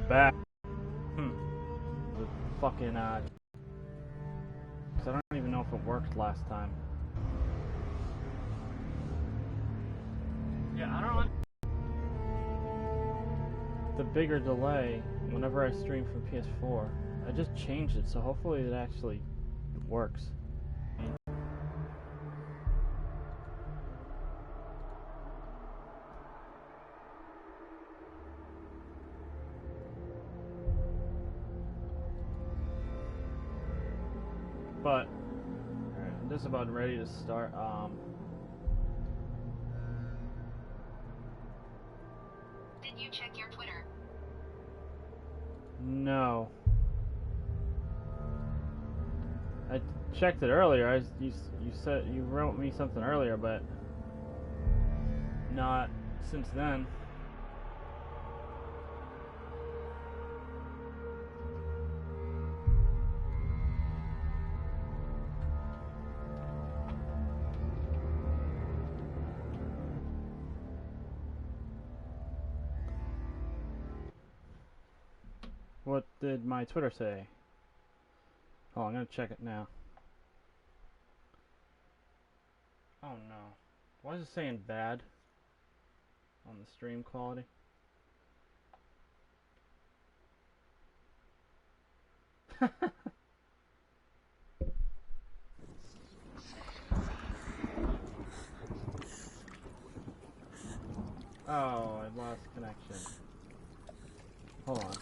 back. The fucking, 'cause I don't even know if it worked last time. Yeah, I don't know. The bigger delay whenever I stream from PS4. I just changed it, so hopefully it actually works. But alright, I'm just about ready to start. Did you check your Twitter? No. I checked it earlier. You said you wrote me something earlier, but not since then. What did my Twitter say? Oh, I'm gonna check it now. Oh no. Why is it saying bad on the stream quality? Oh, I lost connection. Hold on.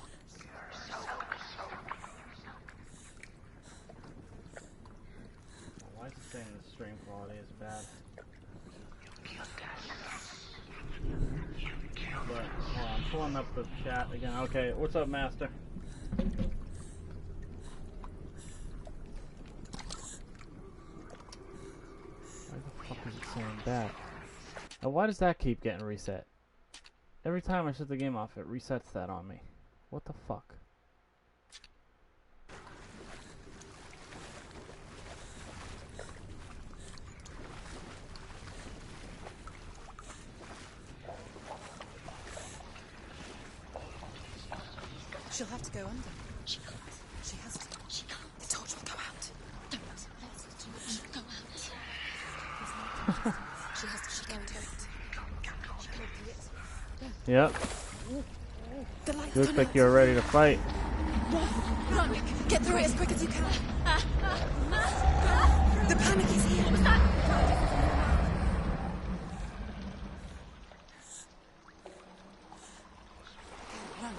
Why is it saying the stream quality is bad? But, hold on, I'm pulling up the chat again. Okay, what's up, Master? Why the fuck is it saying bad? Now, why does that keep getting reset? Every time I shut the game off, it resets that on me. What the fuck? She'll have to go under. She can't. She has to. She can't. The torch will go out. Don't let the torch go out. She has to. She can't do it. She can't do it. Yep. The light's Looks gone like out. you're ready to fight. Run! Get through it as quick as you can. The panic is here. What was that? Run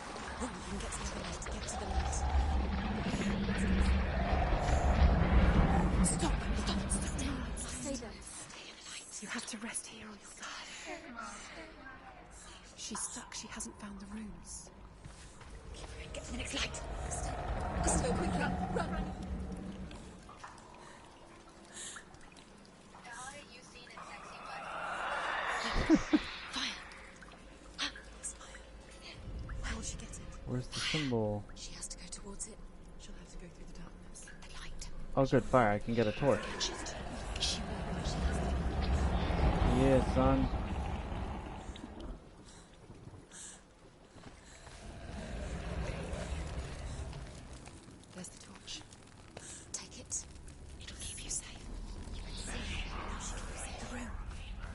and get to the light. Get to the light. Stop. Stay there. Stay in the light. You have to rest here on your side. She's stuck. She hasn't found the rooms. Get to the next light. Gusto, quick, run. The hotter you seen in sexy butt. Fire. Fire. How will she get it? Where's the symbol? She has to go towards it. She'll have to go through the darkness. The light. Oh, good, fire. I can get a torch. She will. She has to. Yeah, son. There's the torch. Take it. It'll keep you safe. You can see it. Now she can see the room.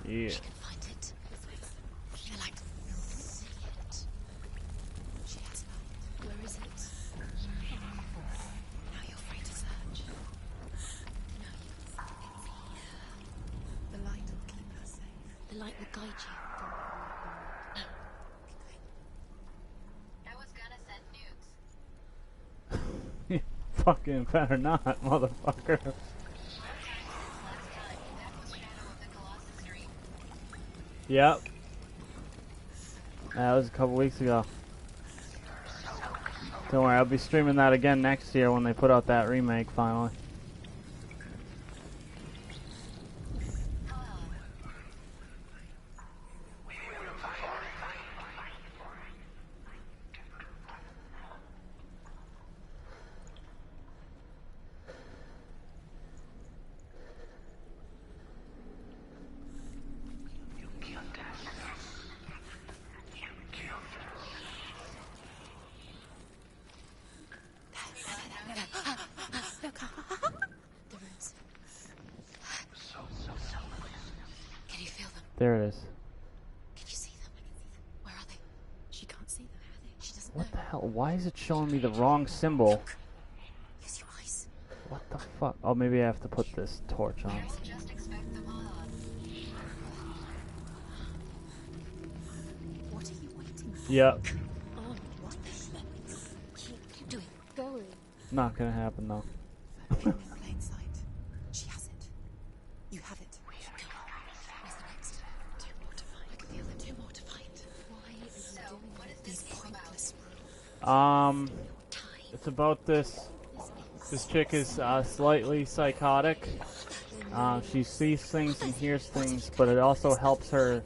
Yeah. She can find it. The light. See it. She has light. Where is it? Now you're free to search. Now you can see it's here. The light will keep her safe. The light will guide you. I was gonna send nukes. Fucking better not, motherfucker. Last time, that was Shadow of the Colossus stream. Yep. That was a couple weeks ago. Don't worry, I'll be streaming that again next year when they put out that remake finally. There it is. Can you see them? Where are they? She can't see them. Where are they? She doesn't What the know. hell? Why is it showing me the wrong symbol? Use your eyes. What the fuck? Oh, maybe I have to put this torch on. Just expect them on. What are you waiting for? Yep. Oh, what the? Keep doing. Going. Not gonna happen though. In plain sight. She has it. You have it. Where's the next? Two more to find. I can feel them. Two more to find. Why are you doing these pointless Um, time? it's about this. This chick is slightly psychotic. She sees things and hears things, but it also helps her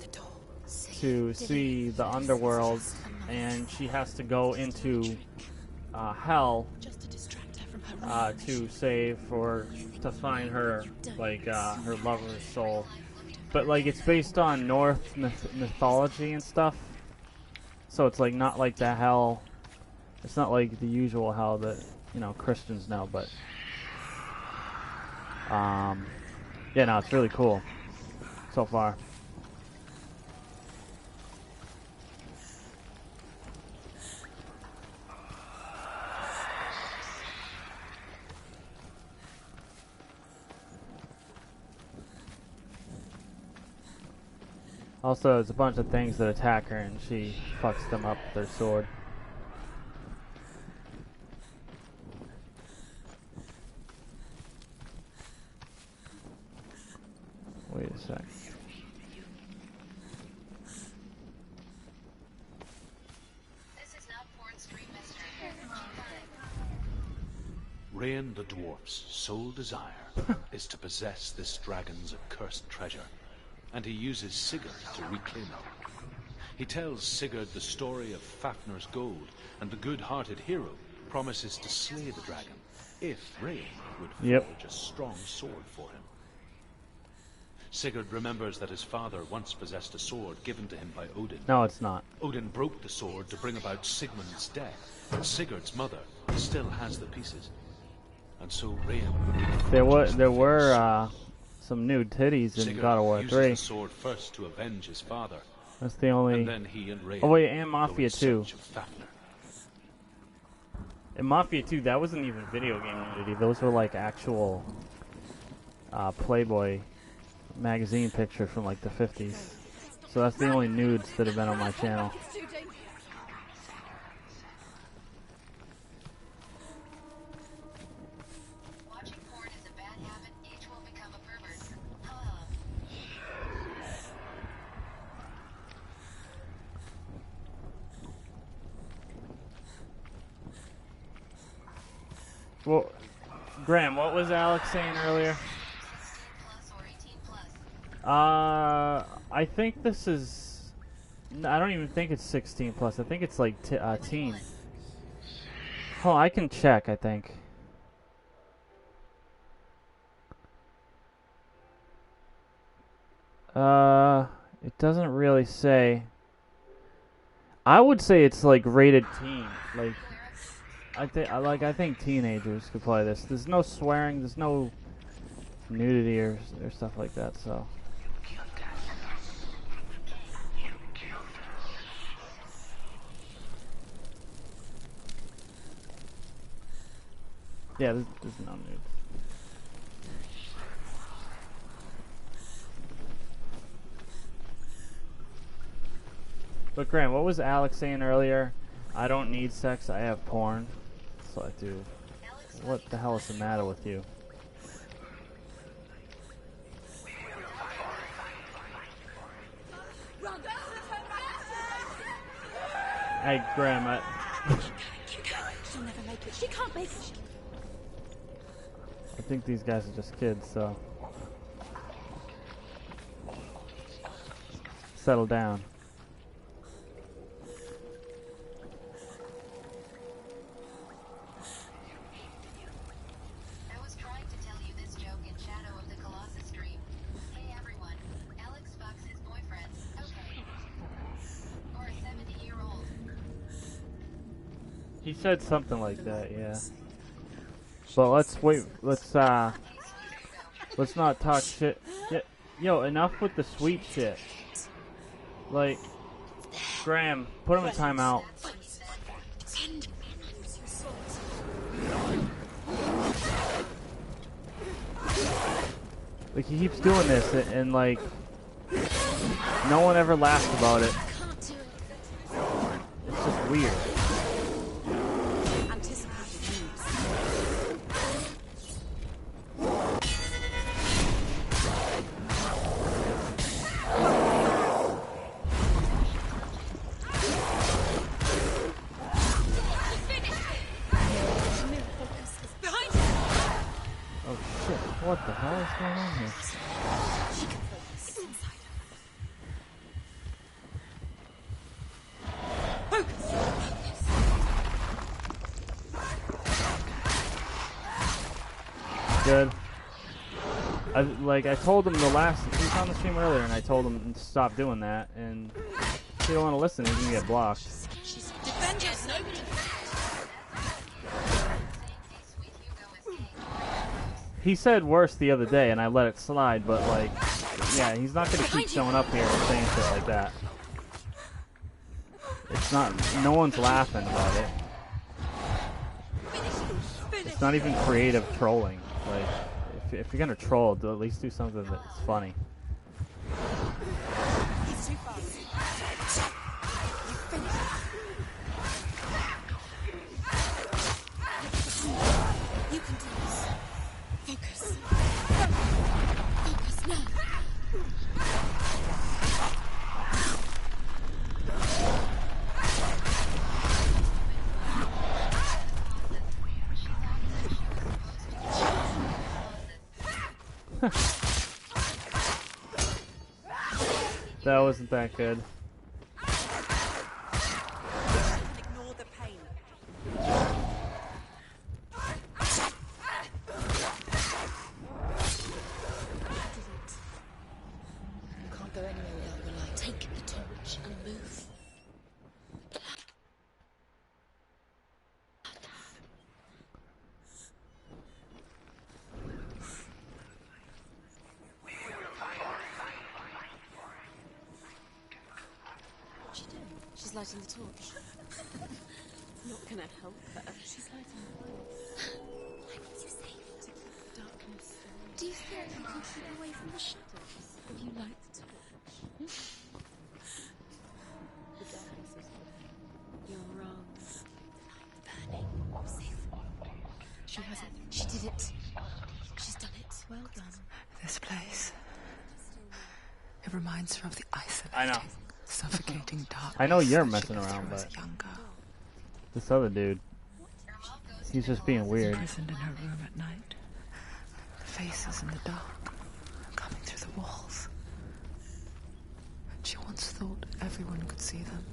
to see the underworld, and she has to go into hell Just to distract her from her to save or to find her, like her lover's soul. But like it's based on Norse mythology and stuff, so it's like not like the hell. It's not like the usual hell that Christians know, but yeah, no, it's really cool so far. Also, there's a bunch of things that attack her, and she fucks them up with her sword. Wait a sec. This is not Ford Street Mystery. Rain the dwarf's sole desire is to possess this dragon's accursed treasure, and he uses Sigurd to reclaim it. He tells Sigurd the story of Fafnir's gold, and the good-hearted hero promises to slay the dragon if Rain would forge a strong sword for him. Sigurd remembers that his father once possessed a sword given to him by Odin. No, it's not. Odin broke the sword to bring about Sigmund's death, but Sigurd's mother still has the pieces. And so Rain There were some nude titties in Sigurd God of War uses 3. the sword first to avenge his father, That's the only. and then he and Rain Oh wait, and go Mafia in 2. search of Fafnir. In Mafia 2, that wasn't even video game nudity. Those were like actual Playboy magazine pictures from like the 50s. So that's the only nudes that have been on my channel. Watching porn is a bad habit. Each will become a pervert. Well, Graham, what was Alex saying earlier? 16 plus or 18 plus. I think this is. I don't even think it's 16 plus. I think it's like teen. Oh, I can check. I think. It doesn't really say. I would say it's like rated teen. Like, I think teenagers could play this. There's no swearing. There's no nudity or stuff like that. So. Yeah, there's no nude. But Graham, what was Alex saying earlier? I don't need sex, I have porn. So I do. What the hell is the matter with you? Hey Graham, She'll never make it. She can't make it. I think these guys are just kids, so settle down. I was trying to tell you this joke in Shadow of the Colossus stream. Hey everyone, Alex fucks his boyfriend. Okay. Or a 70-year-old. He said something like that, yeah. But let's wait. Let's not talk shit. Yo, enough with the sweet shit. Like, Graham, put him in timeout. Send. Like, he keeps doing this, and like, no one ever laughs about it. It's just weird. Oh shit, what the hell is going on here? Good. I told him he was on the stream earlier, and I told him to stop doing that, and if he don't want to listen, he can get blocked. He said worse the other day, and I let it slide, but like, yeah, he's not gonna keep showing up here and saying shit like that. It's not, no one's laughing about it. It's not even creative trolling. Like, if you're gonna troll, at least do something that's funny. You can do this. Focus. Focus now. That wasn't that good. Ignore the pain. You can't go anywhere without your light. Take the torch and move. What's she doing? She's lighting the torch. Not gonna help her. She's lighting the torch. Why would you say to keep darkness? Do you think you can keep away from the shadows if you light the torch? The darkness is good. You're wrong. Burning. Safe. She has it. She did it. She's done it. Well done. This place. It reminds her of the isolating, I know. suffocating darkness. I know you're that she messing went around, through as but a young girl. this other dude, he's just being weird. Imprisoned in her room at night. Faces in the dark, coming through the walls. She once thought everyone could see them.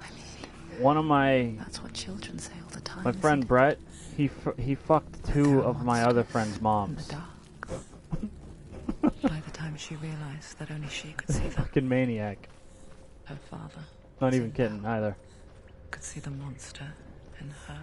I mean, One of my that's what children say all the time. my friend isn't it? Brett, he fucked two of my other friends' In the moms. dark. By the time she realized that only she could see them, Fucking maniac. her father Not even kidding either. could see the monster in her.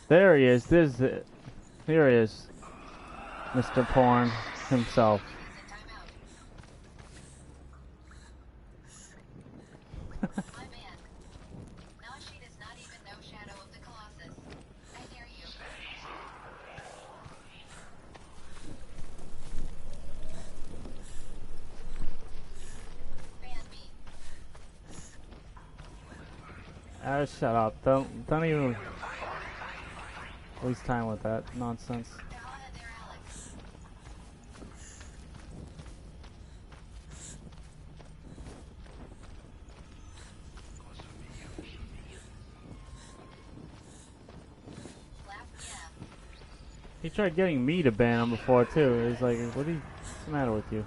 There he is. Here he is, Mr. Porn himself. My man. Now she does not even know Shadow of the Colossus. I dare you. Ban me. Shut up. Don't even waste time with that nonsense. Go ahead there, Alex. Slap, yeah. He tried getting me to ban him before too. He's like, what's the matter with you?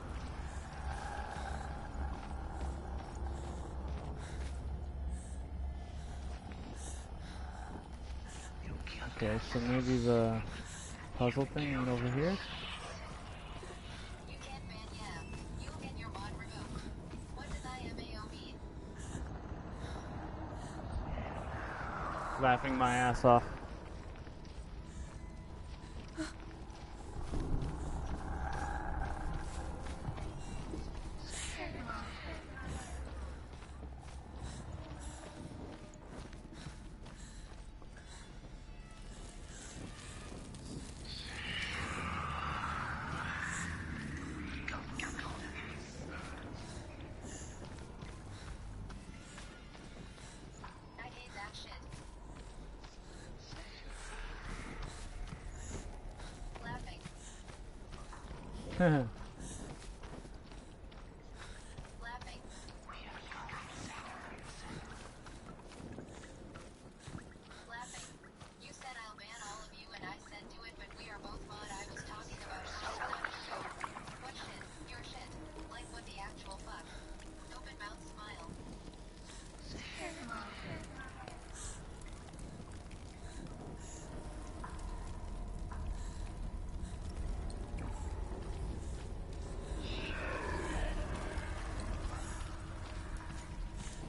Okay, so maybe the puzzle thing right over here? You can't ban yeah. You'll get your mod revoked. What does IMAO mean? Laughing my ass off. I hate that shit. Laughing. Laughing. Laughing. You said I'll ban all of you and I said do it, but we are both mod. I was talking about shit, not a joke. What shit? Your shit. Like what the actual fuck? Open mouth smile.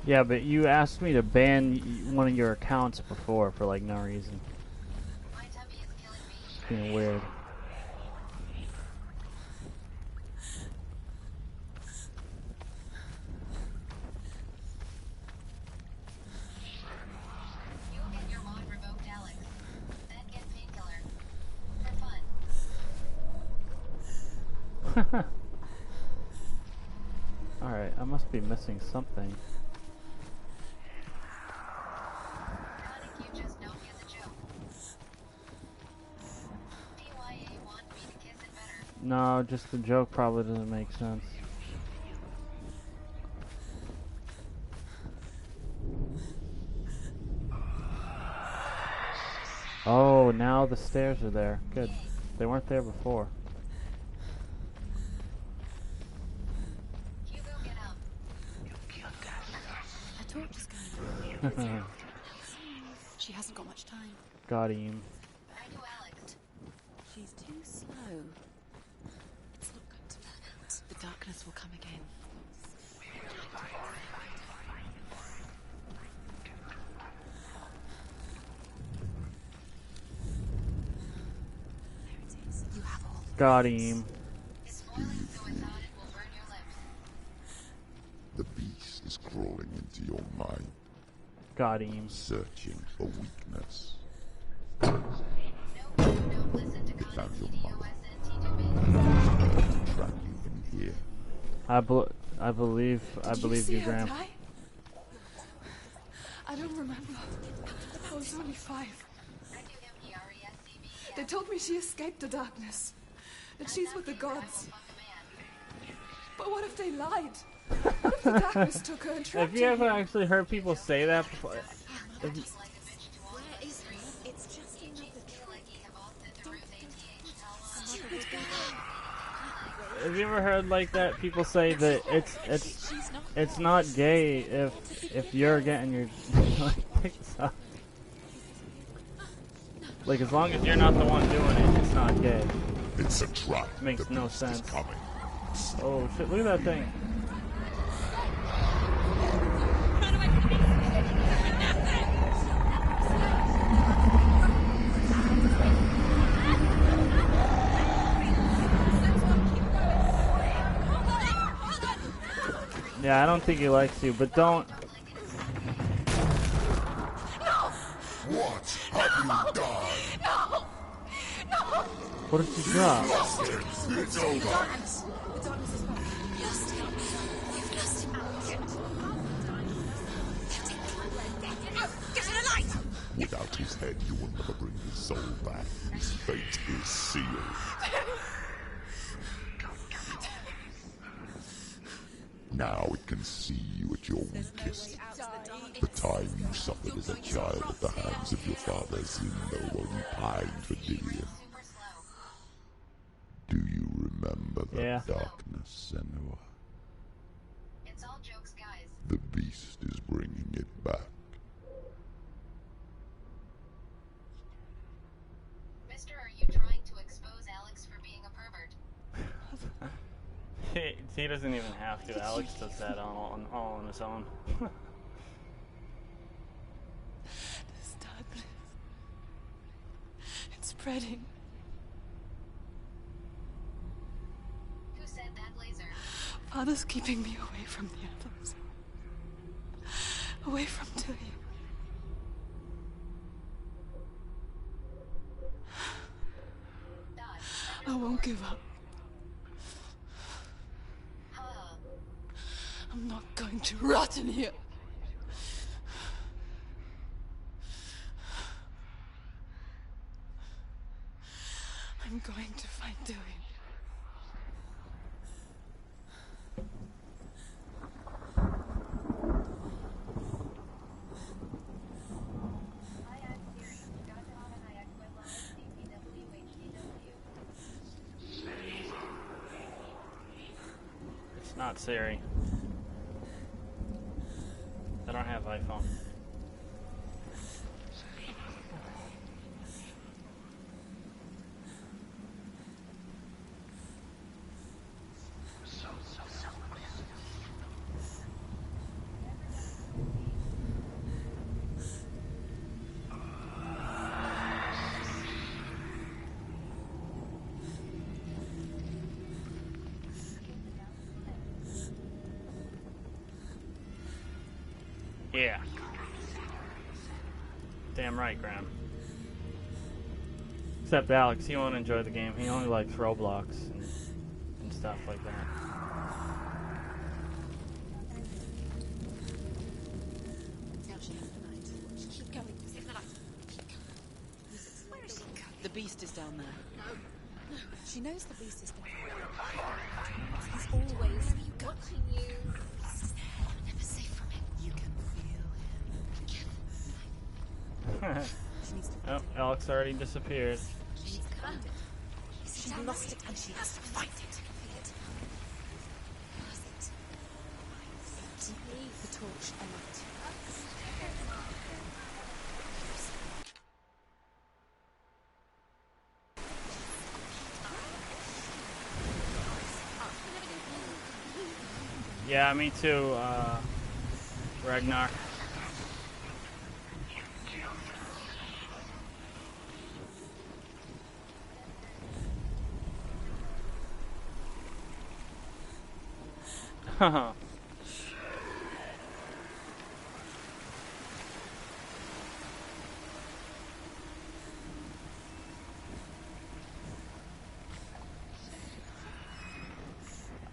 Yeah, but you asked me to ban one of your accounts before for like no reason. My tummy is killing me. It's being weird. You get your mod revoked, Alex. Then get painkiller. For fun. Alright, I must be missing something. Chronic, you just don't get the joke. DYA want me to kiss it better. No, just the joke probably doesn't make sense. Oh, now the stairs are there. Good. They weren't there before. Hugo, get up. Her torch is going. She hasn't got much time. Got him. I do, Alex. She's too slow. It's not going to matter. The darkness will come again. There it is. You have all. Got him. It's boiling so it's hot it will burn your lips. The beast is crawling into your mind, Got him. searching for weakness. No, you don't listen to Found Chronic your mother. EDOSNT to Trap you in here. I believe see you, her Graham. die? I don't remember. I was only 5. I do him ERESCB. They told me she escaped the darkness. That she's with the gods. Fuck a man. But what if they lied? What if the darkness took her and trapped If you her? ever actually heard people say that before, Like a bitch to all the street. It's just another feel like he evolved it through ATH. have you ever heard like that? People say that it's not gay if you're getting your like picked up. Like as long as you're not the one doing it, it's not gay. It's a trap. Makes The no beast sense. is coming. Oh shit! Look at that thing. Yeah, I don't think he likes you, but don't. What have you done? What did you drop? It's over. Without his head, you will never bring his soul back. His fate is sealed. Now it can see you at your weakest. The time you suffered as a child at the hands of your father Zindo while you pined for Dillian. Super slow. Do you remember that Yeah. darkness, Senua? It's all jokes, guys. The beast is bringing it back. Mister, are you trying to expose Alex for being a pervert? He doesn't even have to. Alex does that all on his own. This spreading. Who said that, Laser? Father's keeping me away from the others. Away from Tilly. I won't give up. I'm not going to rot in here. I'm going to find Tilly. It's not Siri. I don't have iPhone. Yeah. Damn right, Graham. Except Alex, he won't enjoy the game. He only likes Roblox and stuff like that. Keep going. Where is she? The beast is down there. No. She knows the beast is there. He's always watching you. He's there. You're never safe from him. You can feel him. She needs to Oh, Alex already disappeared. She needs to find it. She's lost it and she has to find it. The torch and light. Yeah, me too, Ragnar. Haha.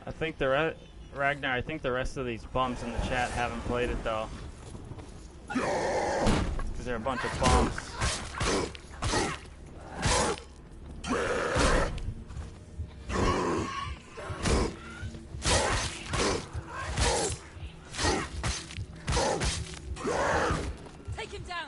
I think Ragnar, I think the rest of these bums in the chat haven't played it though. Because they're a bunch of bums. Take him down.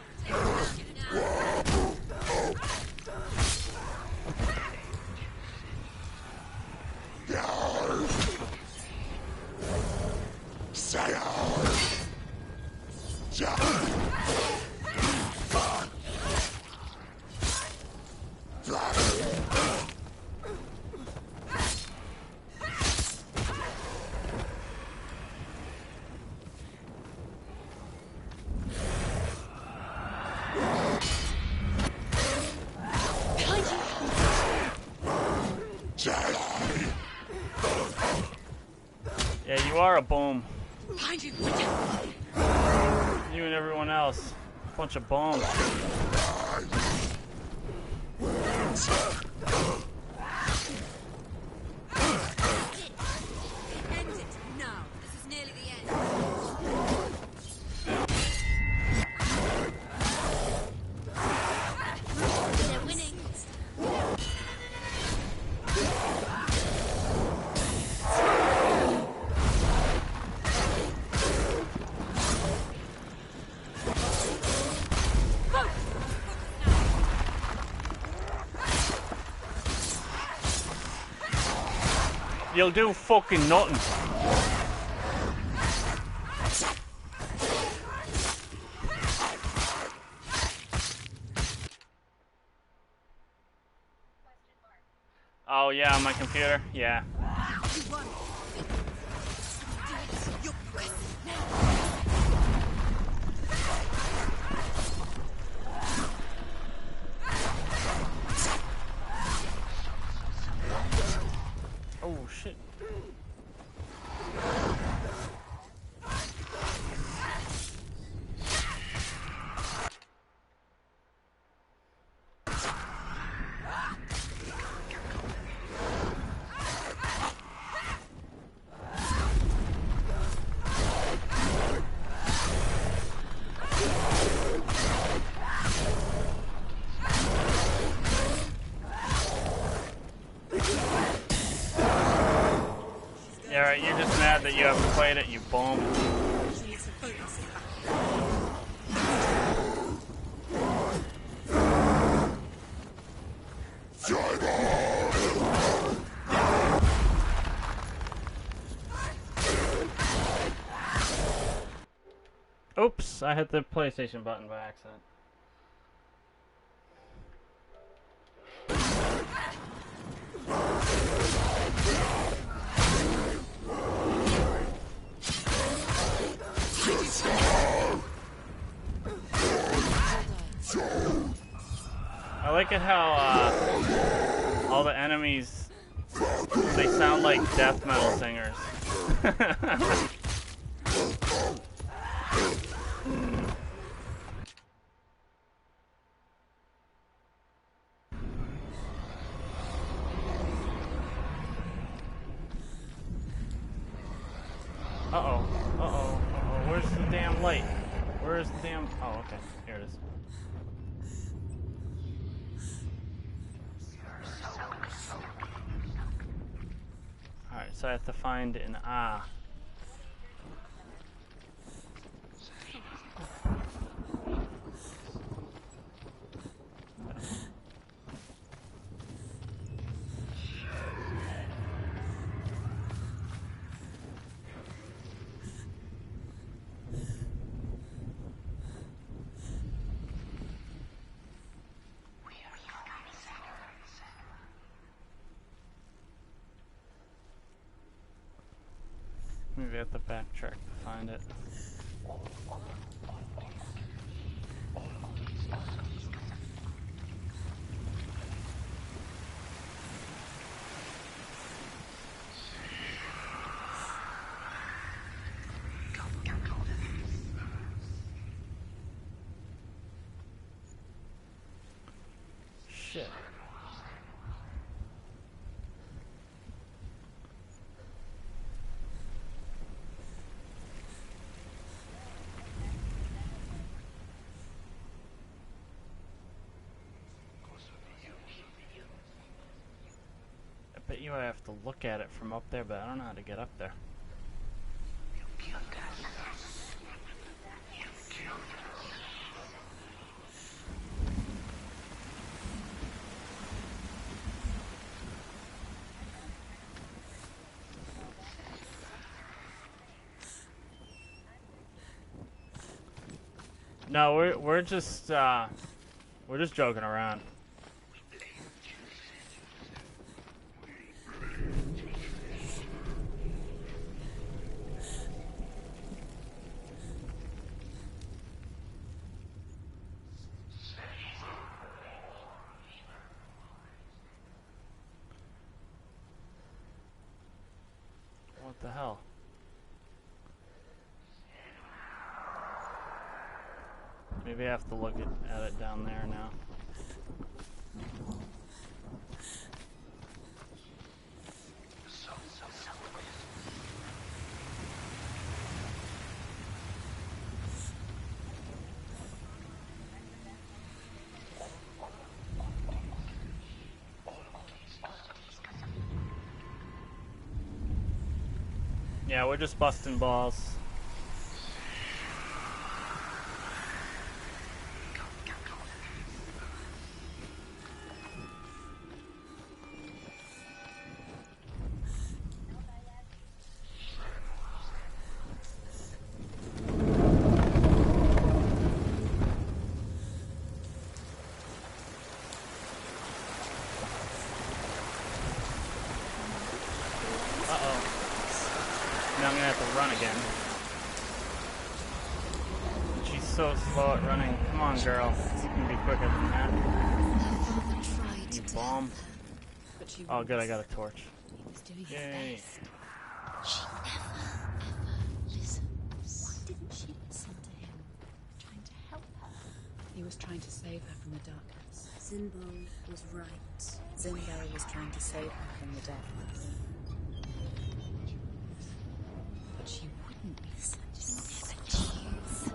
Yeah, you are a boom. Behind you. You and everyone else. Bunch of bums. End it now. This is nearly the end. They're winning. You'll do fucking nothing. Oh yeah, on my computer? Yeah. that you haven't played it, you bum. Oops, I hit the PlayStation button by accident. I like it how all the enemies, they sound like death metal singers. Uh-oh, uh-oh, uh-oh, where's the damn light? Where's the damn... Oh, okay, here it is. Alright, so I have to find an ah. Maybe I have to backtrack to find it. Shit. I bet you I have to look at it from up there, but I don't know how to get up there. No, we're just joking around. What the hell? Maybe I have to look at it down there now. Yeah, we're just busting balls. Now I'm gonna have to run again. She's so slow at running. Come on, girl. You can be quicker than that. You bomb. Oh, good, I got a torch. Yay. She never, ever listens. Why didn't she listen to him? Trying to help her. He was trying to save her from the darkness. Zimbo was right. Zimbo was trying to save her from the darkness. But she wouldn't listen. She never choose.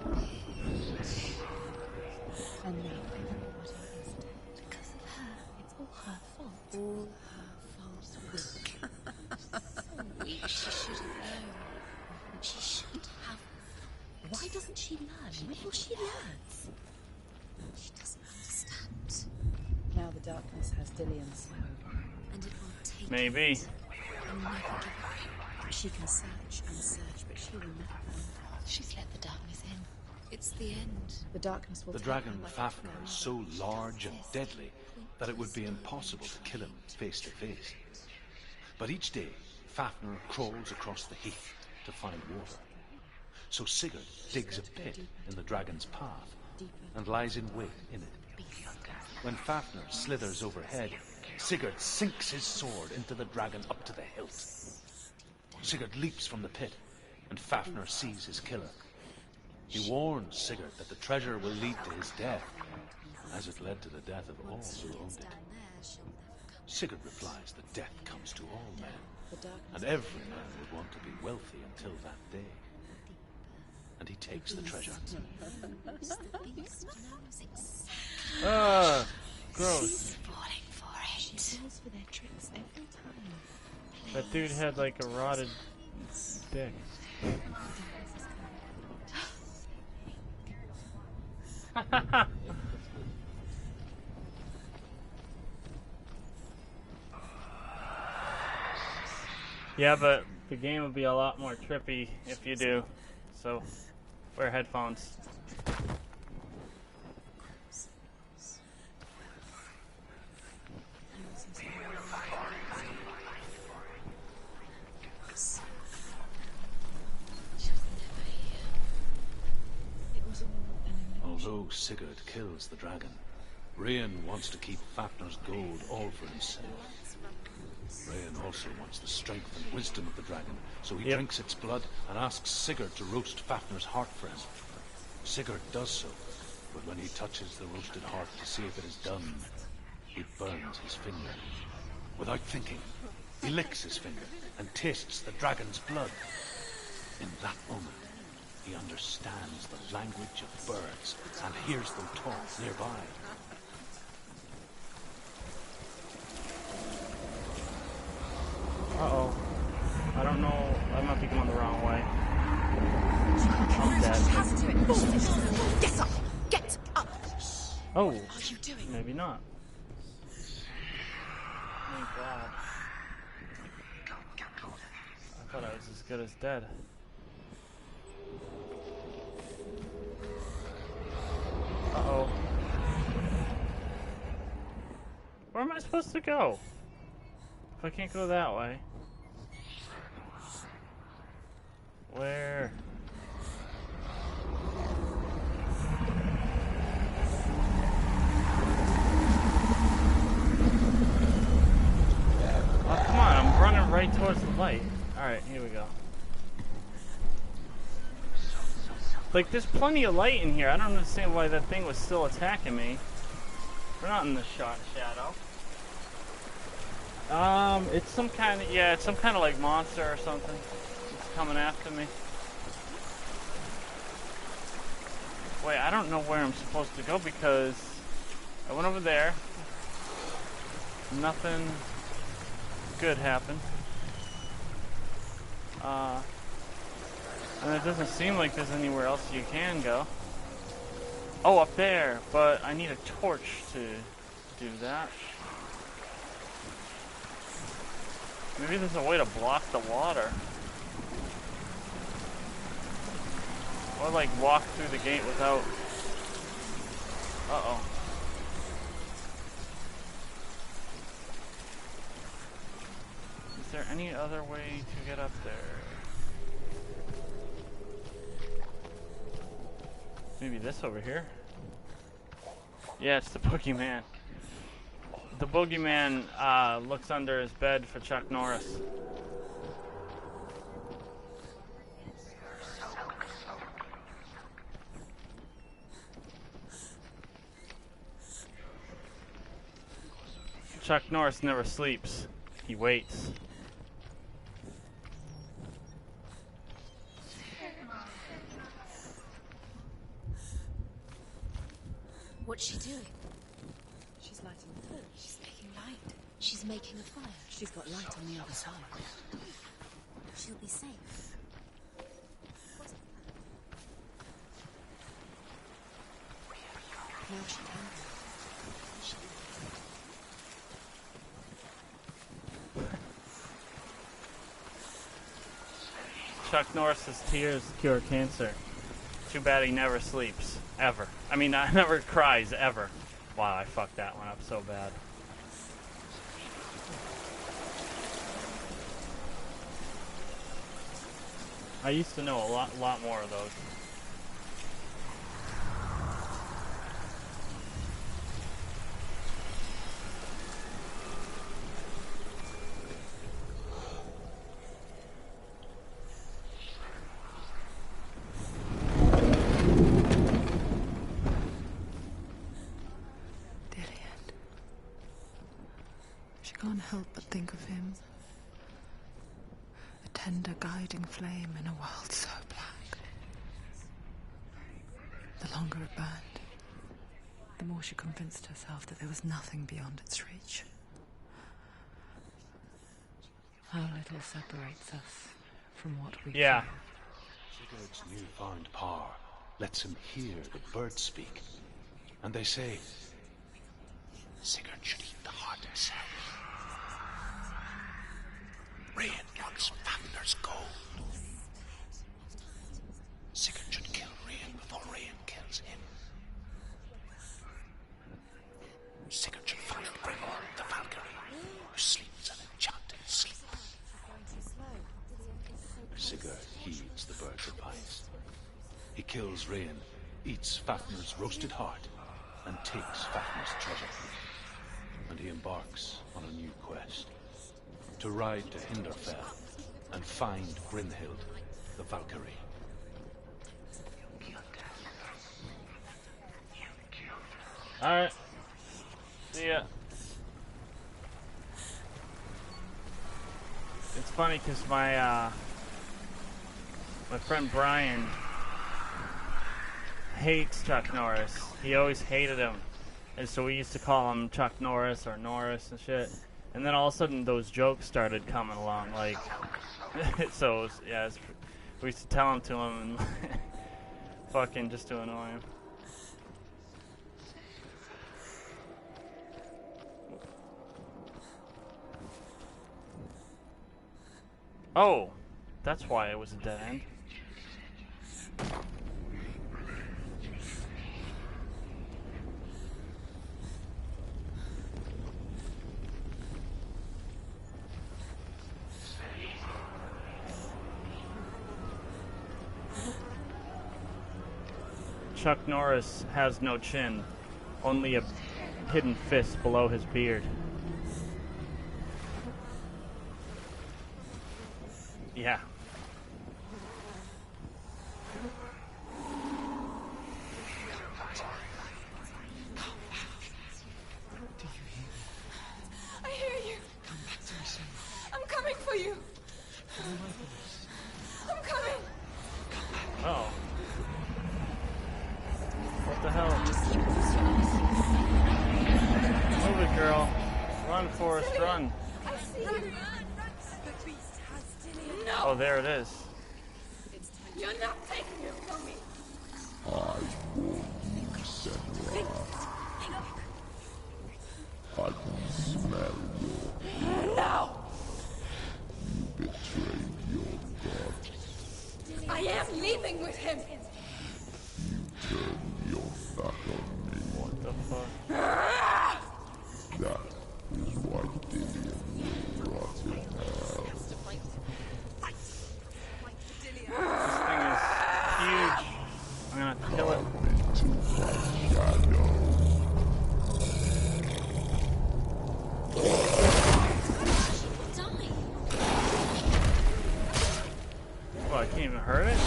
And now everybody is dead. Because of her. It's all her fault. All her fault. So weak. She should have known. doesn't she learn? When will she learn? She doesn't understand. Now the darkness has Dillian's soul. And it will take Maybe. it and never give up. She can search and search, but she will never find. She's let the darkness in. It's the end. The darkness will The take dragon her like Fafnir a is so large and deadly that it would be impossible to kill him face to face. But each day, Fafnir crawls across the heath to find water. So Sigurd digs a pit in the dragon's path and lies in wait in it. When Fafnir slithers overhead, Sigurd sinks his sword into the dragon up to the hilt. Sigurd leaps from the pit, and Fafnir sees his killer. He warns Sigurd that the treasure will lead to his death, as it led to the death of all who owned it. Sigurd replies that death comes to all men, and every man would want to be wealthy until that day. And he takes the treasure. Gross. Falling for it. She falls for their tricks every time. That dude had like a rotted dick. Yeah, but the game would be a lot more trippy if you do. So, wear headphones. Although Sigurd kills the dragon, Rayan wants to keep Fafnir's gold all for himself. Rayan also wants the strength and wisdom of the dragon, so he drinks its blood and asks Sigurd to roast Fafnir's heart for him. Sigurd does so, but when he touches the roasted heart to see if it is done, he burns his finger. Without thinking, he licks his finger and tastes the dragon's blood. In that moment, he understands the language of birds and hears them talk nearby. Uh-oh. I don't know. I might be going the wrong way. I'm dead. Get up! Get up! Oh. What are you doing? Maybe not. Thank God. I thought I was as good as dead. Uh-oh. Where am I supposed to go? If I can't go that way. Where? Oh, come on, I'm running right towards the light. Alright, here we go. Like, there's plenty of light in here. I don't understand why that thing was still attacking me. We're not in the shadow. It's some kind of, yeah, it's some kind of like monster or something. It's coming after me. Wait, I don't know where I'm supposed to go because I went over there. Nothing good happened. And it doesn't seem like there's anywhere else you can go. Oh, up there, but I need a torch to do that. Maybe there's a way to block the water. Or like walk through the gate without... Uh-oh. Is there any other way to get up there? Maybe this over here? Yeah, it's the boogeyman. The boogeyman looks under his bed for Chuck Norris. Chuck Norris never sleeps. He waits. What's she doing? She's lighting the torch. She's making light. She's making a fire. She's got light on the other side. She'll be safe. Chuck Norris's tears cure cancer. Too bad he never sleeps. Ever. I mean, never cries, ever. Wow, I fucked that one up so bad. I used to know a lot more of those. Can't help but think of him. A tender guiding flame in a world so black. The longer it burned, the more she convinced herself that there was nothing beyond its reach. How little separates us from what we Yeah. feel. Sigurd's newfound power lets him hear the birds speak. And they say, Sigurd should eat the heart himself. Rain wants Fafnir's gold. Sigurd should kill Rain before Rain kills him. Sigurd should find Brimor, the Valkyrie, who sleeps an enchanted sleep. Sigurd heeds the bird's advice. He kills Rain, eats Fafnir's roasted heart, and takes Fafnir's treasure. And he embarks on a new quest. To ride to Hinderfell and find Brynhild, the Valkyrie. Alright. See ya. It's funny because my friend Brian hates Chuck Norris. He always hated him. And so we used to call him Chuck Norris or Norris and shit. And then all of a sudden those jokes started coming along, like, so, we used to tell them to him and fucking just to annoy him. Oh, that's why it was a dead end. Chuck Norris has no chin, only a hidden fist below his beard. Yeah. I hear you. I'm coming for you. I'm coming. Oh. What the hell? Move it, girl. Run, Forrest, run. I see you. No. Oh, there it is. You're not taking him from me. I warn you, Senra. I can smell your... No. You betrayed your god. I am leaving with him. You turned your back on me. What the fuck? That is why Dillion will rot in hell. This thing is huge. I'm gonna have to kill it. Into my shadow. Well, I can't even hurt it?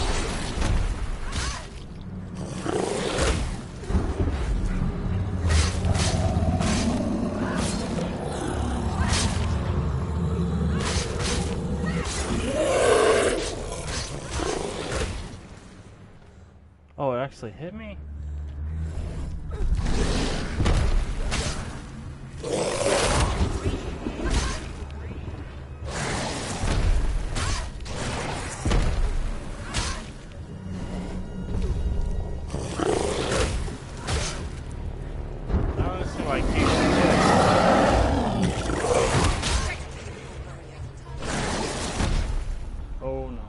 Oh, it actually hit me? Oh no.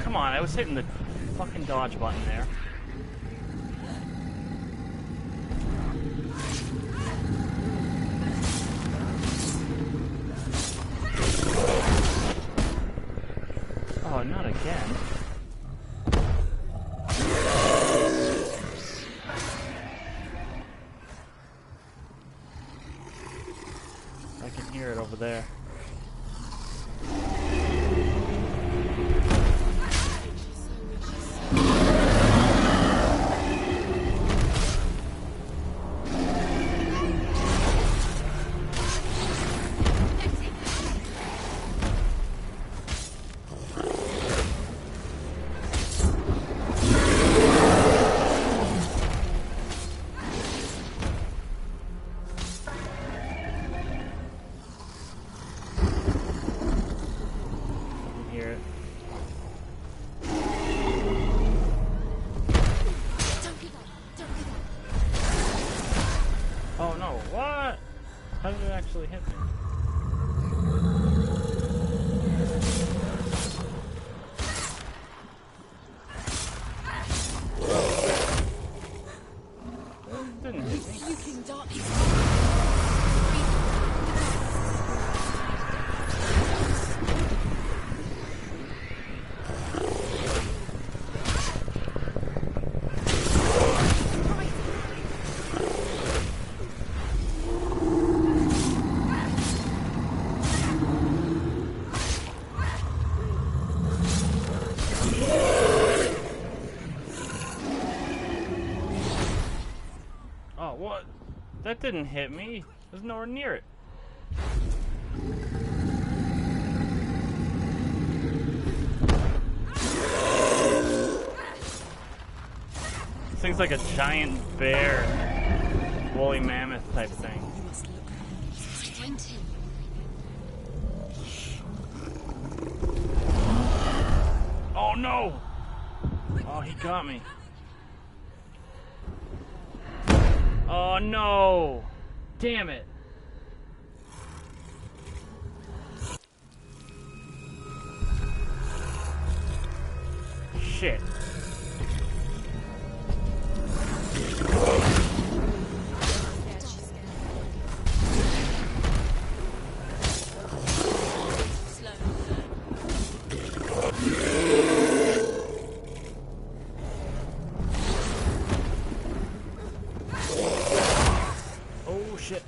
Come on, I was hitting the fucking dodge button there. Oh, not again. I can hear it over there. Oh no, what? How did it actually hit me? It didn't hit me. Rebuking darkness. Oh, what? That didn't hit me. I was nowhere near it. This thing's like a giant bear, woolly mammoth type thing. Sprinting. Oh no! Oh, he got me. Oh no! Damn it! Shit. Oh shit.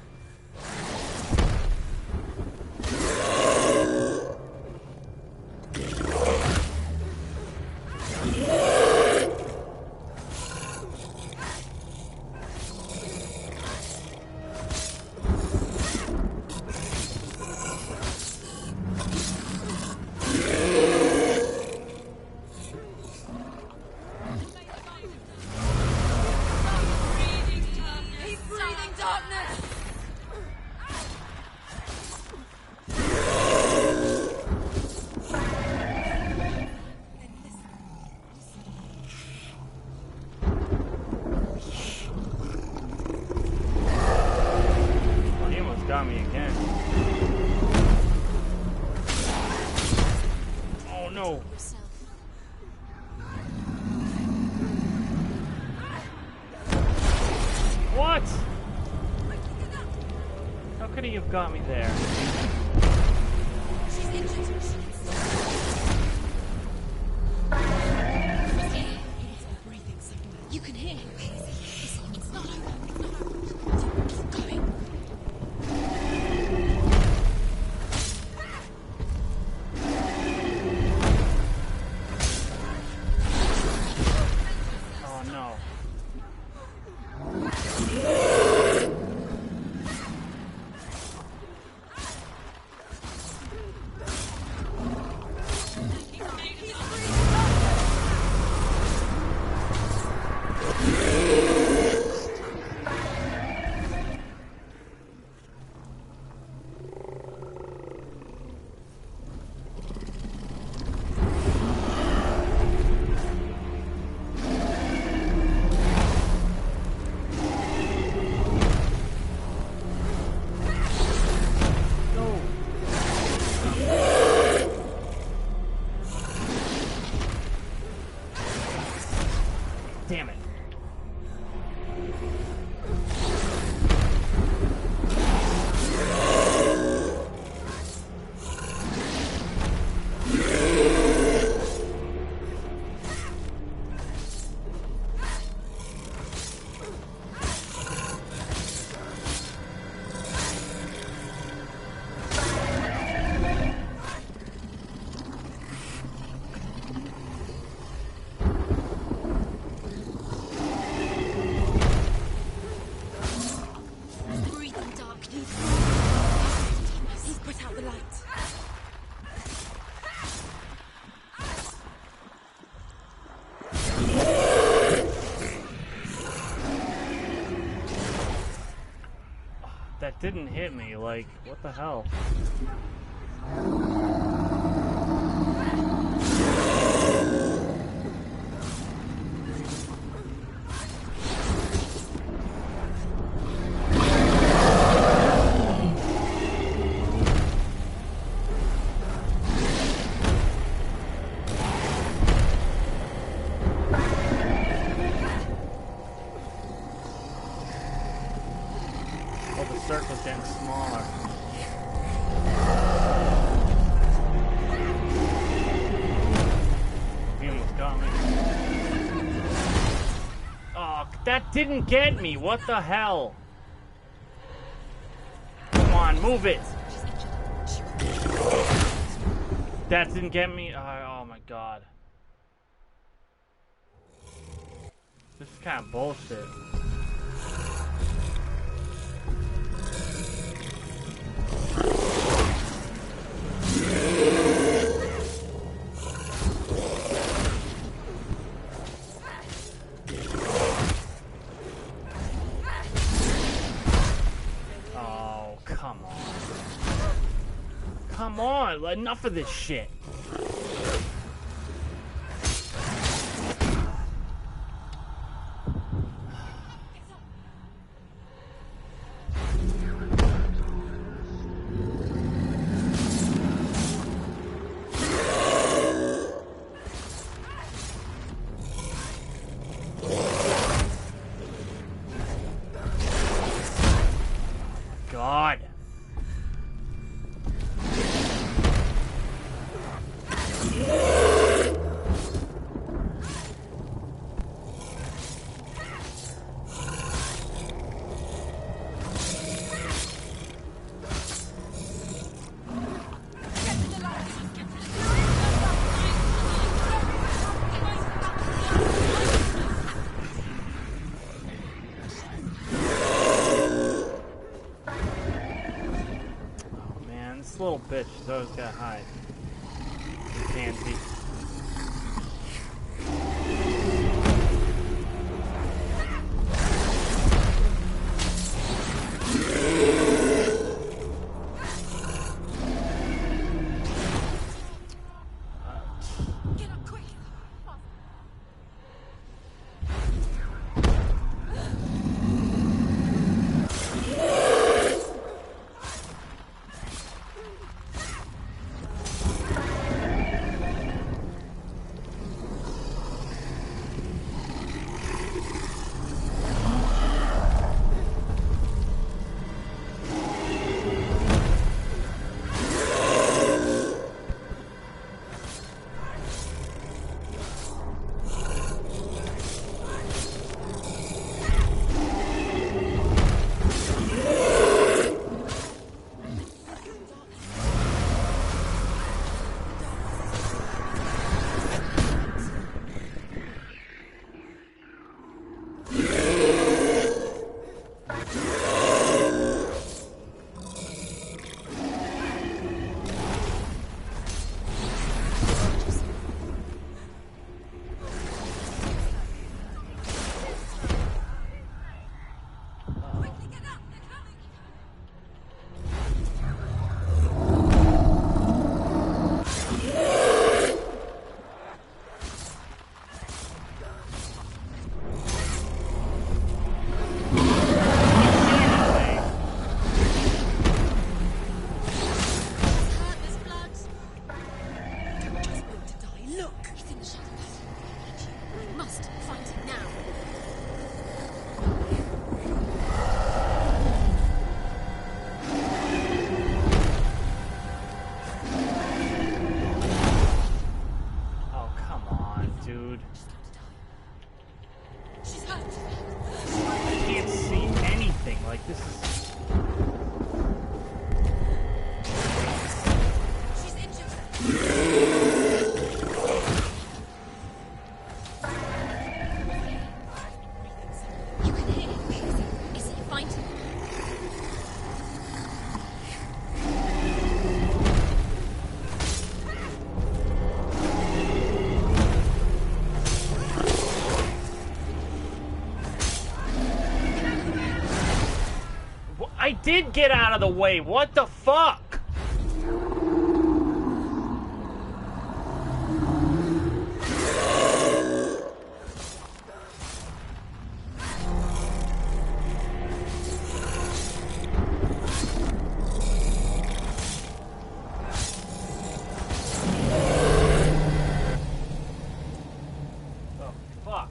Keep breathing darkness. Oh, he almost got me again. Oh no! What? How could he have got me there? She's injured. You can hear him. It's not over. It's not over. Keep going. Oh no. Damn it. Breathe in darkness. He's put out the light. That didn't hit me, like, what the hell? Oh, the circle's getting smaller. He almost got me. Oh, that didn't get me. What the hell? Come on, move it. That didn't get me. Oh my god. This is kind of bullshit. Oh, come on. Come on, enough of this shit. God. This little bitch is always gotta hide. You can't be. Get up quick. must find him now. Oh, come on, dude. She's hurt. I can't see anything. Like, this is... She's injured. You can hear him. Is he? Find him. I did get out of the way. What the fuck? Oh, fuck.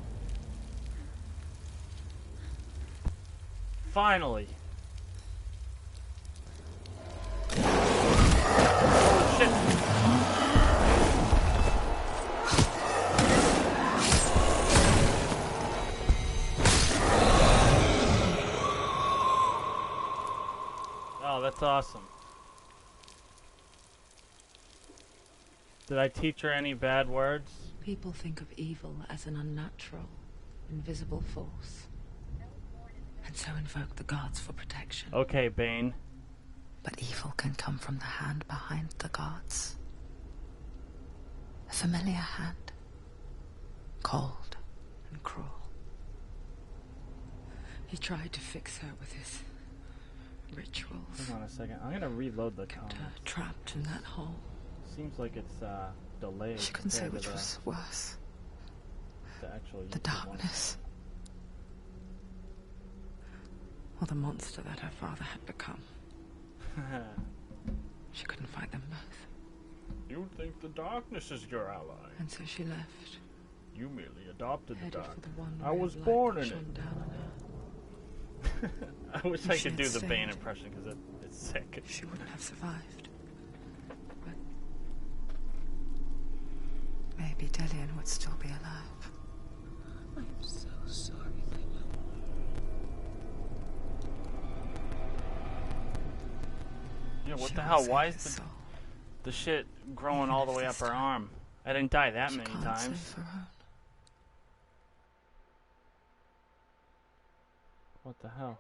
Finally. Oh, that's awesome. Did I teach her any bad words? People think of evil as an unnatural, invisible force, and so invoke the gods for protection. Okay, Bane. But evil can come from the hand behind the gods. A familiar hand. Cold and cruel. He tried to fix her with his rituals. Hang on a second. I'm gonna reload the Kept her comments. trapped in that hole. Seems like it's delayed. She couldn't say compared which to was worse. the actual The YouTube one. darkness. Or the monster that her father had become. She couldn't fight them both. You think the darkness is your ally. And so she left. You merely adopted the Headed dark. for the one I ray was of light born that in shone it. down on her. I wish If I she could had do the Bane stayed, impression because it's sick. She wouldn't have survived. But maybe Dillian would still be alive. I'm so sorry, Yeah, what She the will hell? save Why his is soul. the shit growing Even all the if way up this her time arm? I didn't die that She many can't times. save her own. What the hell?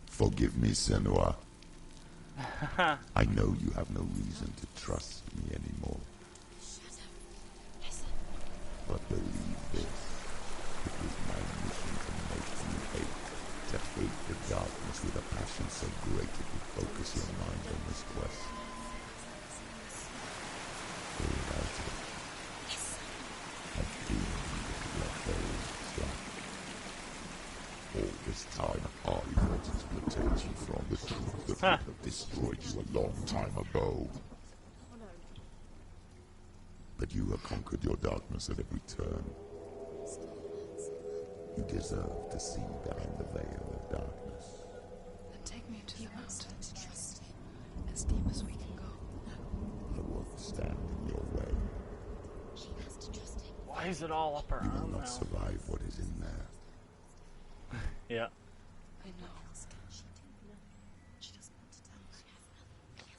Forgive me, Senua. I know you have no reason to trust me anymore. But believe this, it was my mission to make you hate. To hate the darkness with a passion so great it would focus your mind on this quest. Without it, I doomed you to your very trap. All this time, I wanted to protect you from the truth that would have destroyed you a long time ago. But you have conquered your darkness at every turn. You deserve to see behind the veil of darkness. Then take me to the mountain. As deep as we can go. I won't stand in your way. Why is it all up her You will arm now? not survive what is in there. Yeah. I know.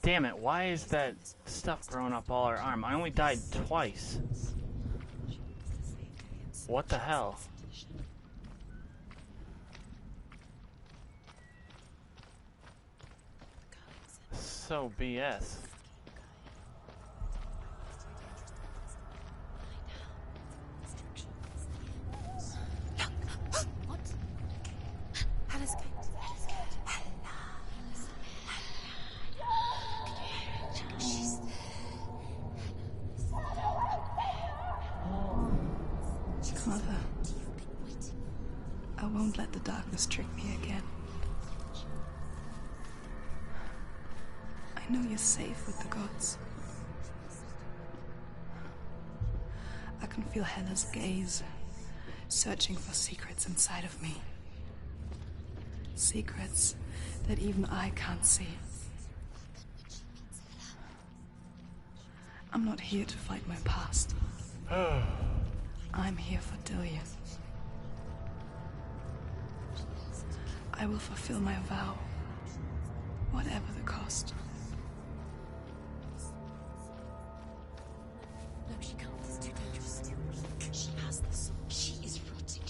Damn it, why is that stuff growing up all her arm? I only died twice. What the hell? So BS. What? Hannah's going. Mother, I won't let the darkness trick me again. I know you're safe with the gods. can feel Hela's gaze, searching for secrets inside of me. Secrets that even I can't see. I'm not here to fight my past. I'm here for Dillion. I will fulfill my vow, whatever the cost. No, she can't. It's too dangerous. She has the sword. She is rotting.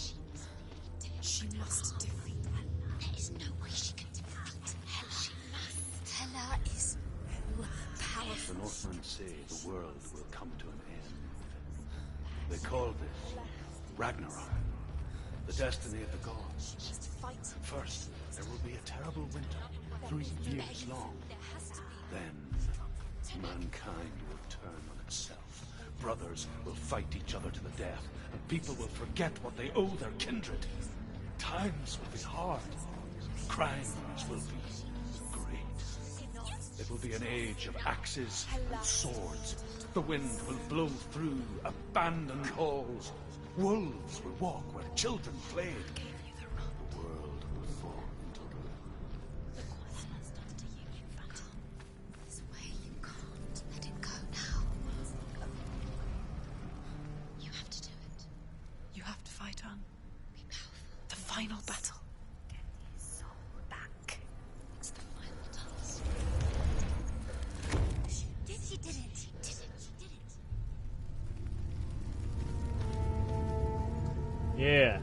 She must defeat her. There is no way she can defeat Hela. She must. Hela is powerful. The Northmen say the world will come to an end. They call this Ragnarok, the destiny of the gods. First, there will be a terrible winter, 3 years long. Then, mankind will turn on itself. Brothers will fight each other to the death, and people will forget what they owe their kindred. Times will be hard. Crimes will be great. It will be an age of axes and swords. The wind will blow through abandoned halls. Wolves will walk where children played. The world will fall into ruin. Look what Hela's done to you, Phantom. This way you can't let it go now. You have to do it. You have to fight on. Be powerful. The final battle. Get his soul back. It's the final task. She did it. She did it. She did it. Yeah.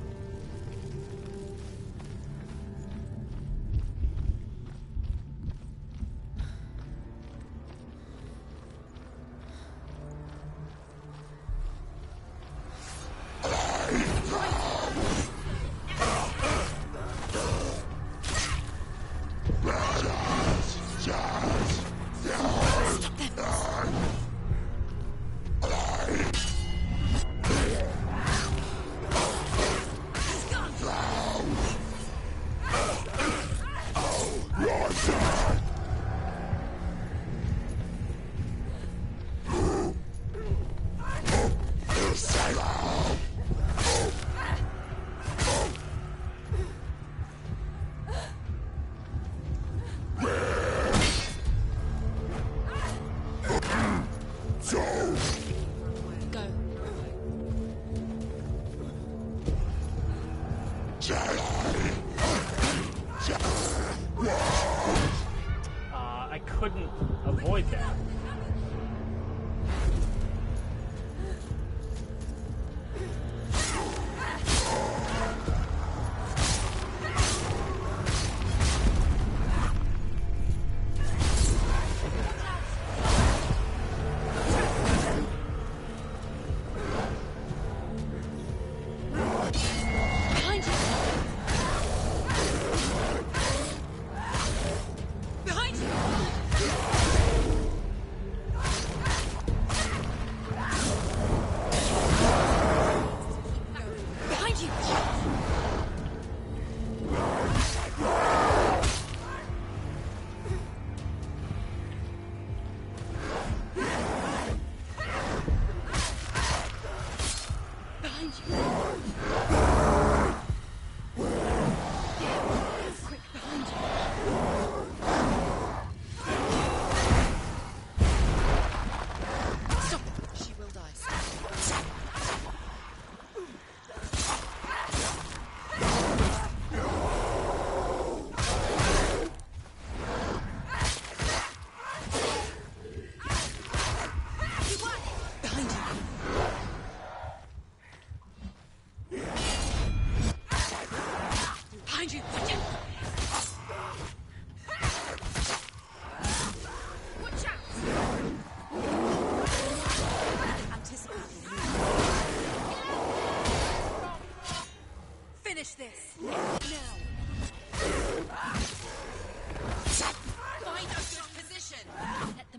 I couldn't avoid that.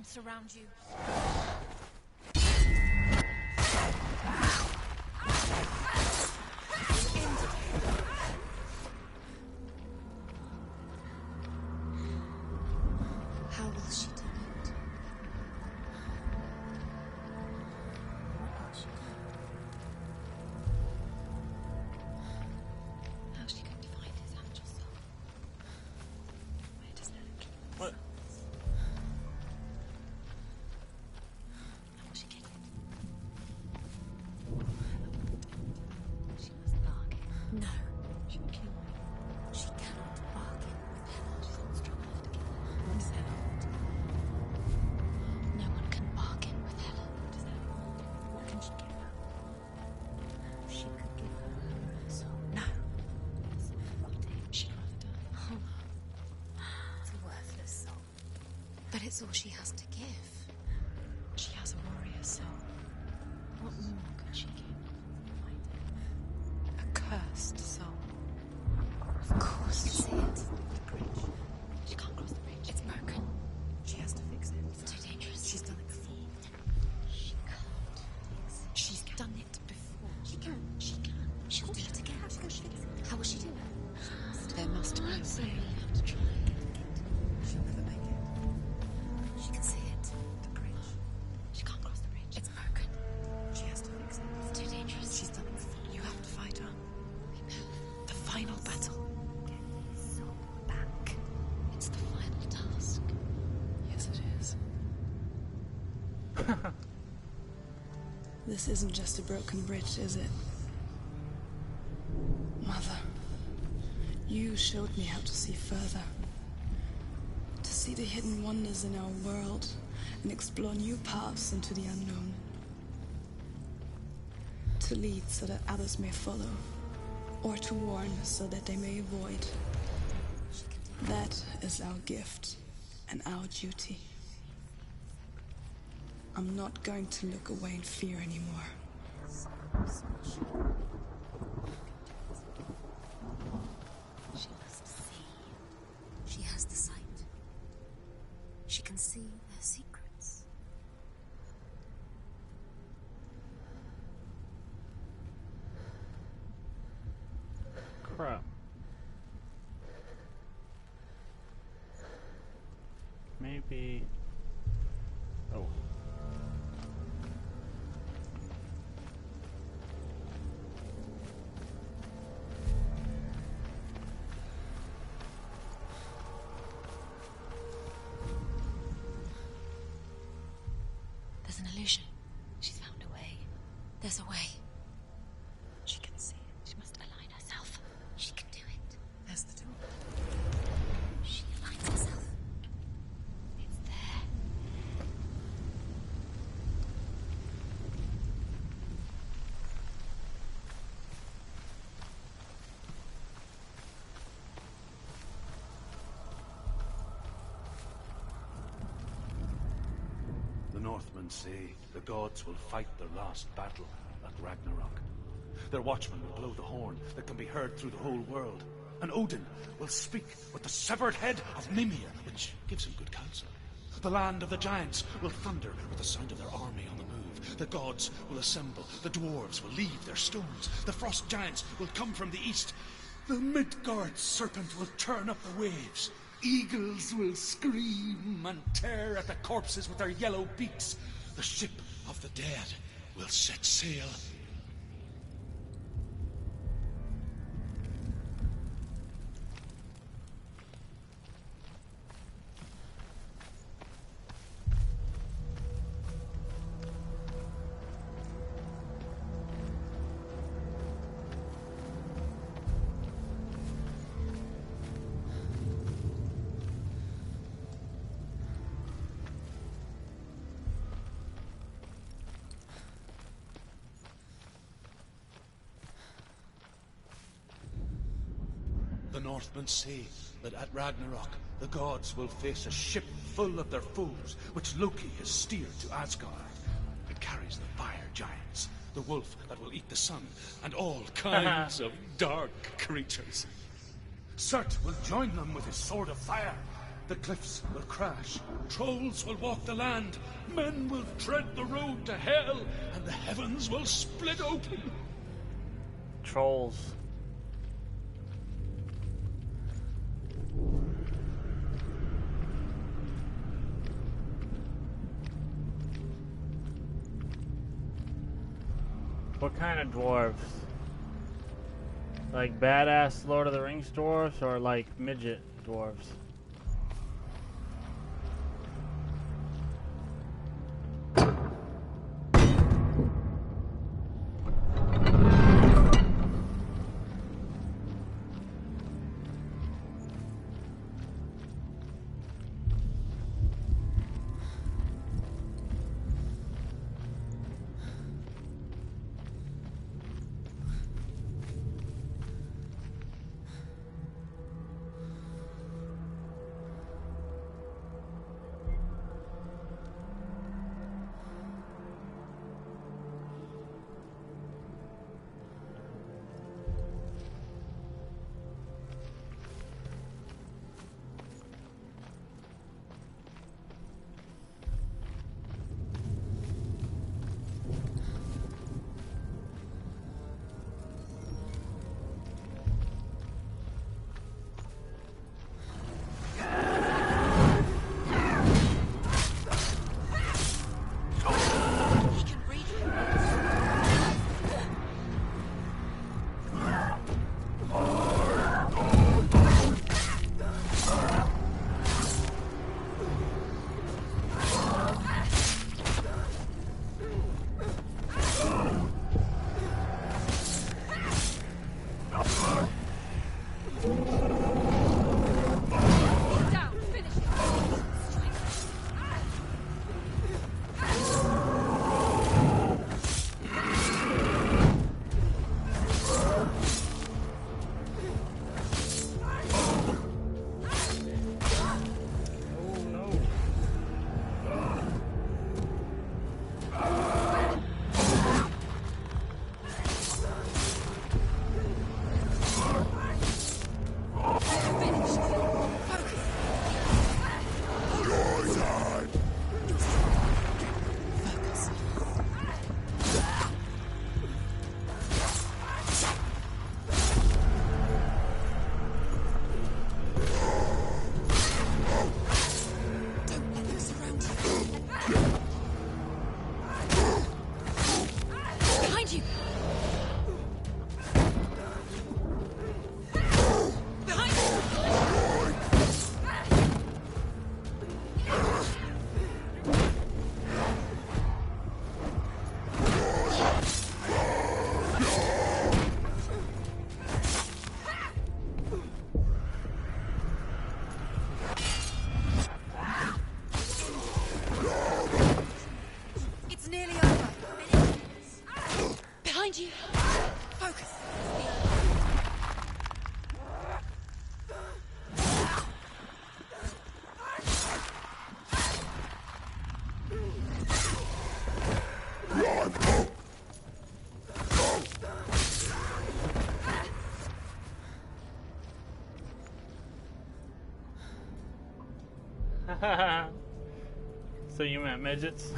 Surround you. How will she do it? What will she do? it's all she has to give. She has a warrior soul. What more could she give? A cursed soul. Of course. You see it. The bridge. She can't cross the bridge. It's broken. She has to fix it. It's too dangerous. She's done it before. She can't fix it. She's done it before. She can. She can. She'll do it again. How's she going to fix it? How will she do it? There must be a way. You have to try. She'll never make it. She can see it. The bridge. She can't cross the bridge. It's broken. She has to fix it. It's too dangerous. She's done it before. You have to fight her. We know. The final battle. Get his soul back. It's the final task. Yes, it is. This isn't just a broken bridge, is it? Mother, you showed me how to see further. To see the hidden wonders in our world and explore new paths into the unknown. To lead so that others may follow, or to warn so that they may avoid. That is our gift and our duty. I'm not going to look away in fear anymore. She must see. She has the sight. She can see their secrets. Crap. Maybe. Oh. There's an illusion. She's found a way. There's a way. She can see it. She must align herself. She can do it. There's the door. She aligns herself. It's there. The Northmen say the gods will fight their last battle at Ragnarok. Their watchmen will blow the horn that can be heard through the whole world. And Odin will speak with the severed head of Mimir, which gives him good counsel. The land of the giants will thunder with the sound of their army on the move. The gods will assemble. The dwarves will leave their stones. The frost giants will come from the east. The Midgard serpent will turn up the waves. Eagles will scream and tear at the corpses with their yellow beaks. The ship of the dead will set sail. The Northmen say that at Ragnarok, the gods will face a ship full of their foes, which Loki has steered to Asgard. It carries the fire giants, the wolf that will eat the sun, and all kinds of dark creatures. Surt will join them with his sword of fire. The cliffs will crash, trolls will walk the land, men will tread the road to hell, and the heavens will split open. Trolls. What kind of dwarves? Like badass Lord of the Rings dwarves or like midget dwarves? So you meant midgets?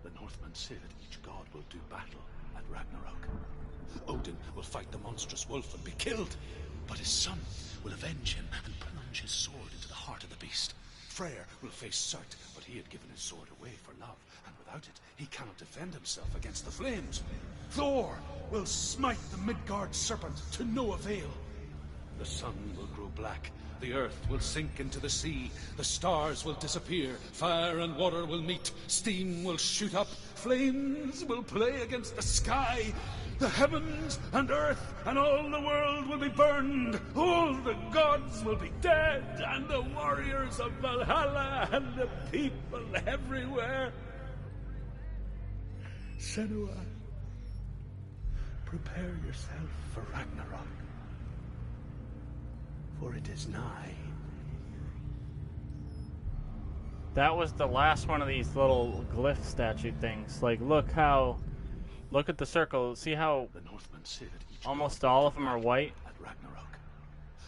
The Northmen say that each god will do battle at Ragnarok. Odin will fight the monstrous wolf and be killed, but his son will avenge him and plunge his sword into the heart of the beast. Freyr will face Surt, but he had given his sword away for love, and without it, he cannot defend himself against the flames. Thor will smite the Midgard serpent to no avail. The sun will grow black, the earth will sink into the sea, the stars will disappear, fire and water will meet, steam will shoot up, flames will play against the sky. The heavens and earth and all the world will be burned. All the gods will be dead, and the warriors of Valhalla and the people everywhere. Senua, prepare yourself for Ragnarok, for it is nigh. That was the last one of these little glyph statue things. Like, look at the circle. See how The Northmen say that each almost god all will of them are battle white? at Ragnarok.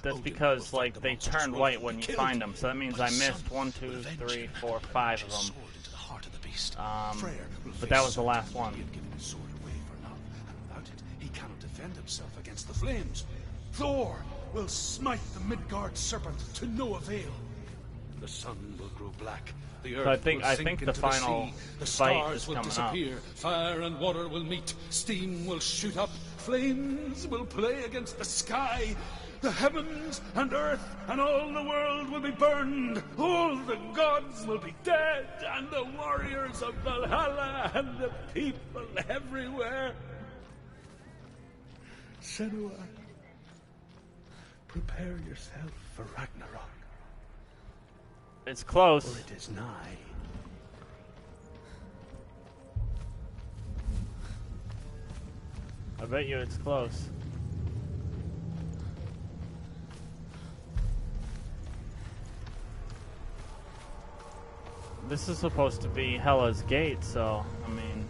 That's Odin because, will fight like, the they monstrous turn wolf white and when be you killed, find them. So that means but I his missed son 1, will 2, avenge 3, him 4, and 5 plunge of his them. sword into the heart of the beast. Freyr will But face that was the Surt. last one. He had given his sword away for love, and without it, he cannot defend himself against the flames. Thor will smite the Midgard serpent to no avail. The sun will grow black. The earth So I will sink think the into final the sea. fight The stars is will coming up. disappear. Fire and water will meet. Steam will shoot up. Flames will play against the sky. The heavens and earth and all the world will be burned. All the gods will be dead, and the warriors of Valhalla and the people everywhere. Senua, prepare yourself for Ragnarok, It's for close. it is nigh. I bet you it's close. This is supposed to be Hela's gate, so, I mean...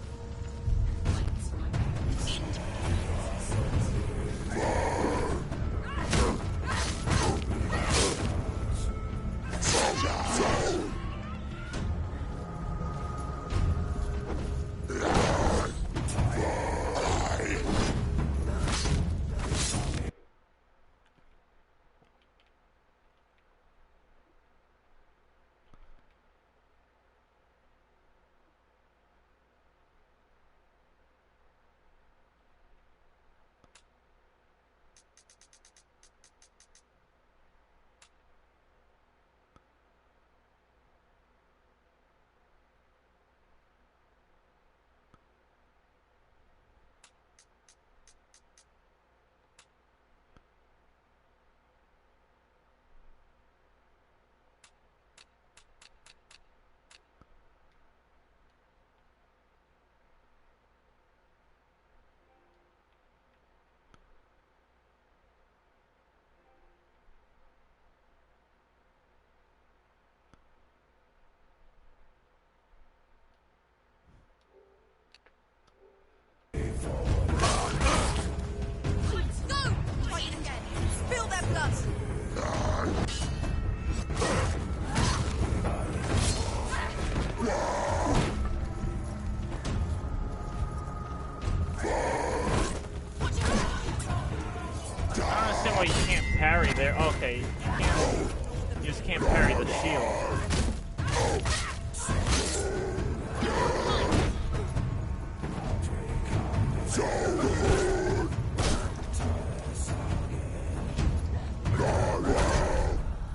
You can't parry there. Okay, you just can't parry the shield.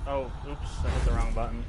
Oh, oops, I hit the wrong button.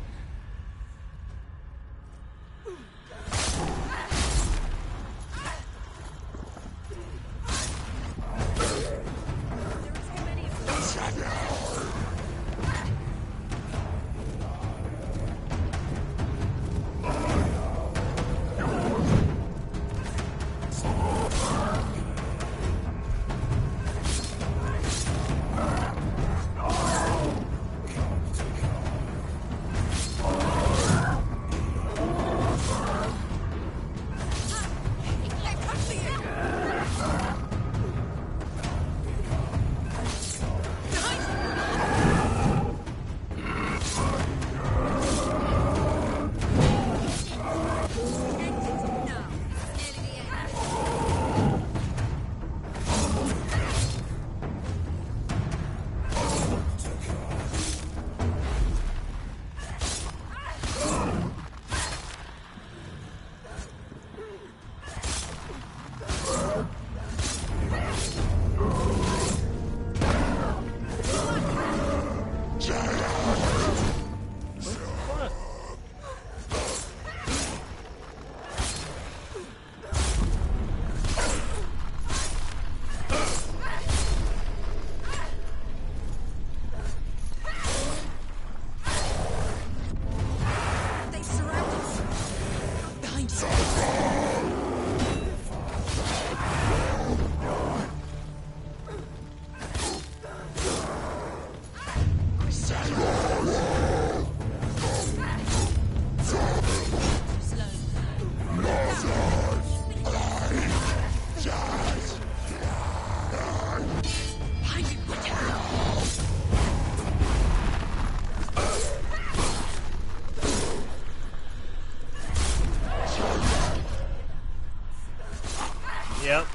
Behind you. Yep.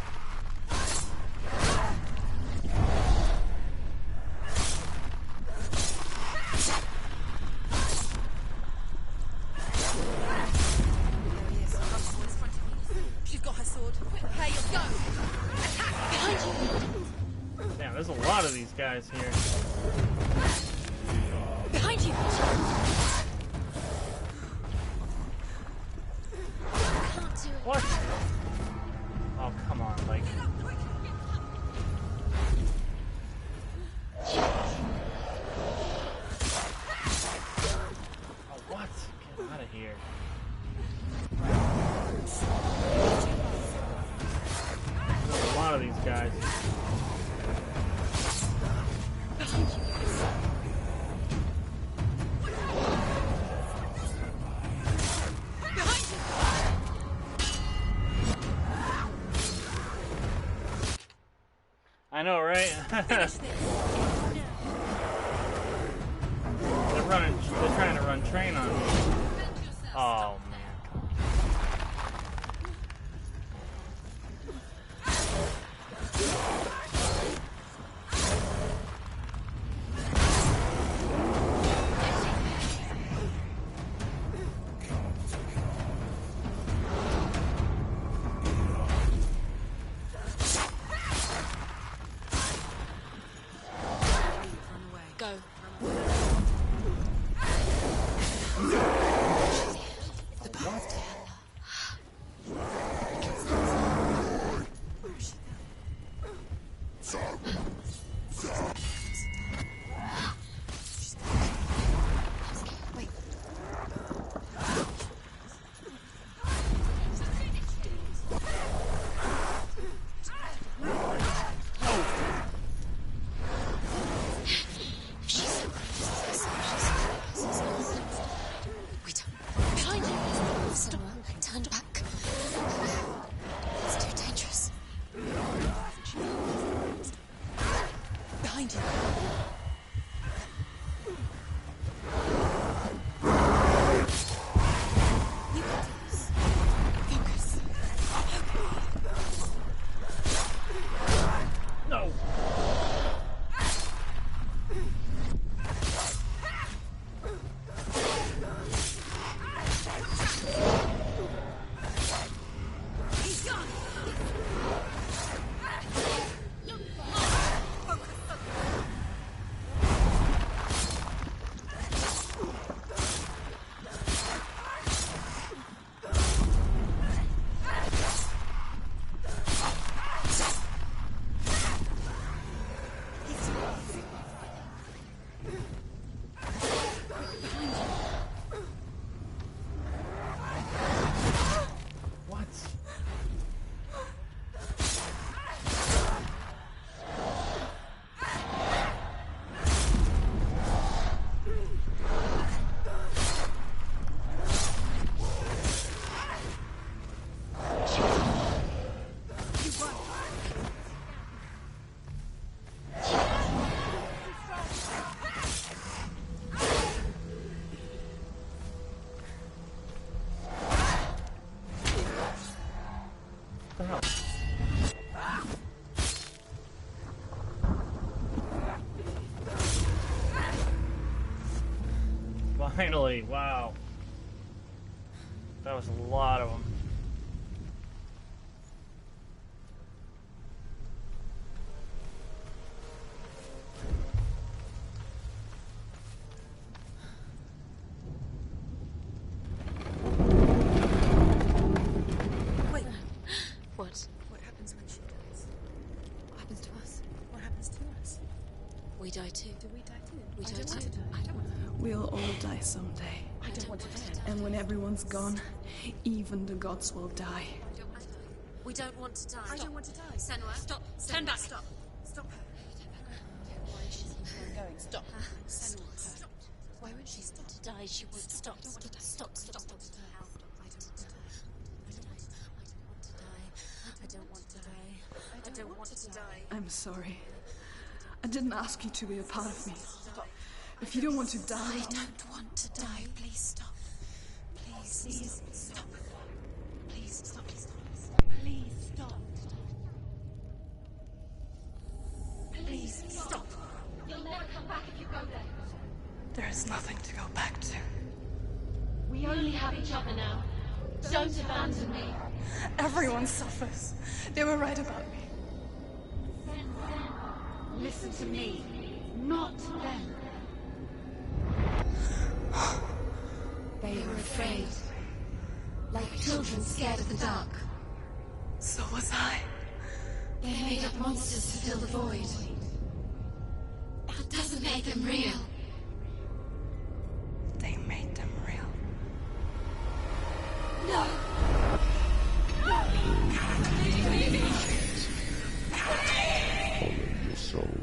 She's got her sword. Hey, go! Behind you! Damn, there's a lot of these guys here. Behind you! Can't do it. What? Oh, come on, like. Oh, what? Get out of here. There's a lot of these guys. I know, right? They're trying to run train on me. Oh man. Go. The path to hell. Wait. Wait. Behind you. Stop. Turn back. It's too dangerous. Behind you. You got this. Focus. No. He's gone. What? What the hell? Finally, wow. That was a lot of them. Wait. What? What happens when she dies? What happens to us? What happens to us? We die too. Do we die too? We I die don't want too. to die. I don't want to. We'll all die someday. I And when everyone's gone, even the gods will die. We don't want to die. I don't want to die. Senua, stop. Turn back. Stop. Stop her. Why is she Going. Stop. Senua, stop. Why won't she stop to die? She won't stop. Stop. I don't want to die. I don't want to die. I'm sorry. I didn't ask you to be a part of me. If you don't want to die... I don't want to die. Please stop. Please stop. Please stop. Please stop. Please stop. You'll never come back if you go there. There is nothing to go back to. We only have each other now. Don't abandon me. Everyone suffers. They were right about me. Listen to me, not them. They were afraid. Like children scared of the dark. So was I. They made up monsters to fill the void. That doesn't make them real. They made them real. No! Follow your soul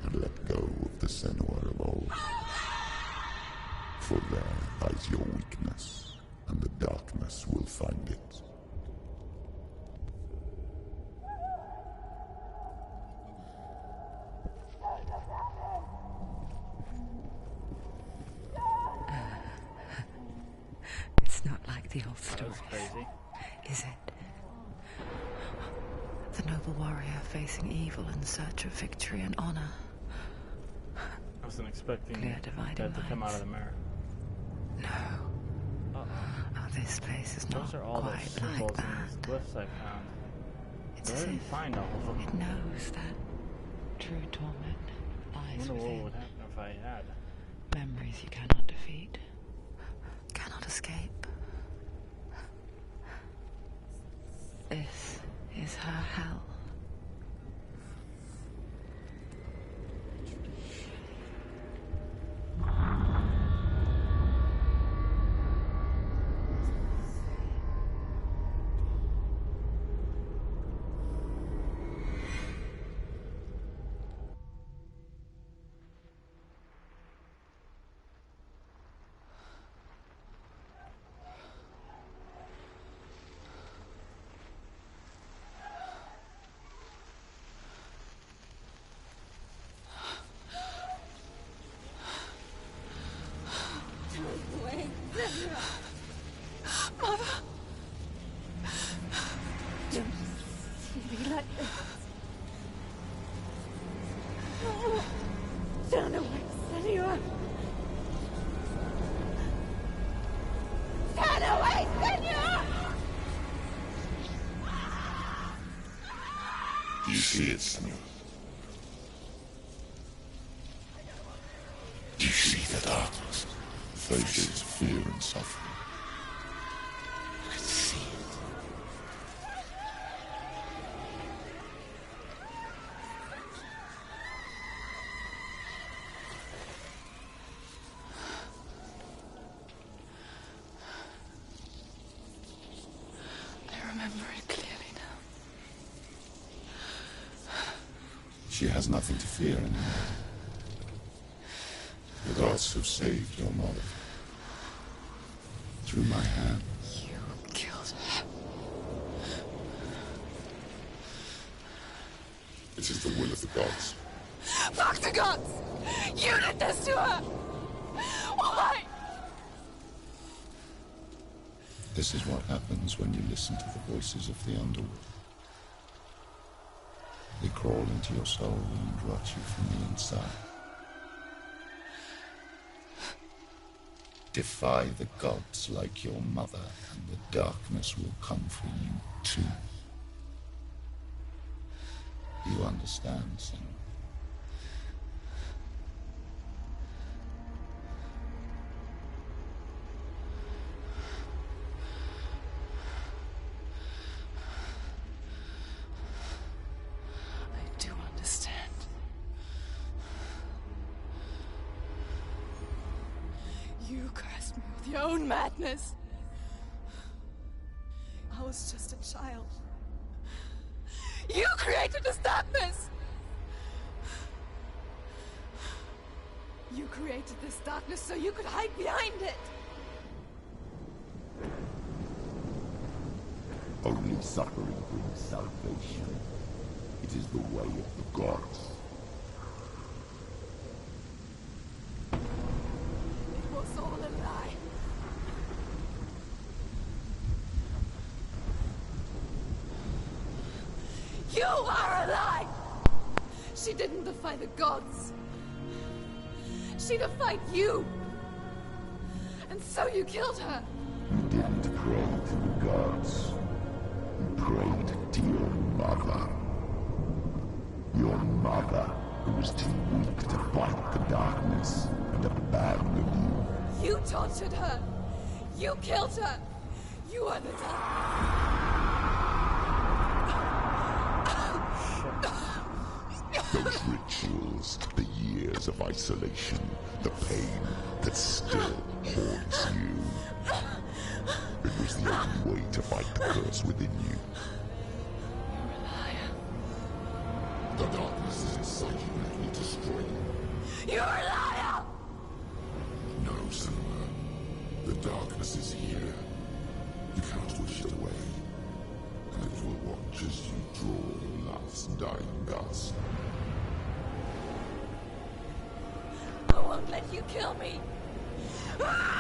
and let go of the Senua of old. For there lies your weakness, and the darkness will find it. It's not like the old stories, Crazy. is it? The noble warrior facing evil in search of victory and honor. I wasn't expecting Clear dividing that to come out of lines. the mirror. No. Oh, this place is not Those are all the quite symbols like in that. these glyphs I found. It's I as didn't if find all of them. it knows that true torment I lies wonder what within. would happen if I had. Memories you cannot defeat, cannot escape. This is her hell. Turn away, Senua! Turn away, Senua! Do you see it, Senua? Do you see the darkness? Faces fear and suffering. I can see it. I remember it clearly now. She has nothing to fear anymore. The gods have saved your mother. Through my hand. You killed her. It is the will of the gods. Fuck the gods! You did this to her! Why? This is what happens when you listen to the voices of the underworld. They crawl into your soul and rot you from the inside. Defy the gods like your mother, and the darkness will come for you too. You understand, Senua? I do understand. You cursed me with your own madness. I was just a child. You created this darkness! You created this darkness so you could hide behind it! Only suffering brings salvation. It is the way of the gods. It was all a lie. You are a lie! She didn't defy the gods. She defied you! And so you killed her! You didn't pray to the gods. You prayed to your mother. Your mother, who was too weak to fight the darkness and abandoned you. You tortured her! You killed her! You are the Those rituals, the years of isolation, the pain that still haunts you. It was the only way to fight the curse within you. You're a liar. The darkness is inside you and it will destroy you. You're a liar! No, Selma. The darkness is here. You cannot wish it away. And it will watch as you draw your last dying gasp. I won't let you kill me! Ah!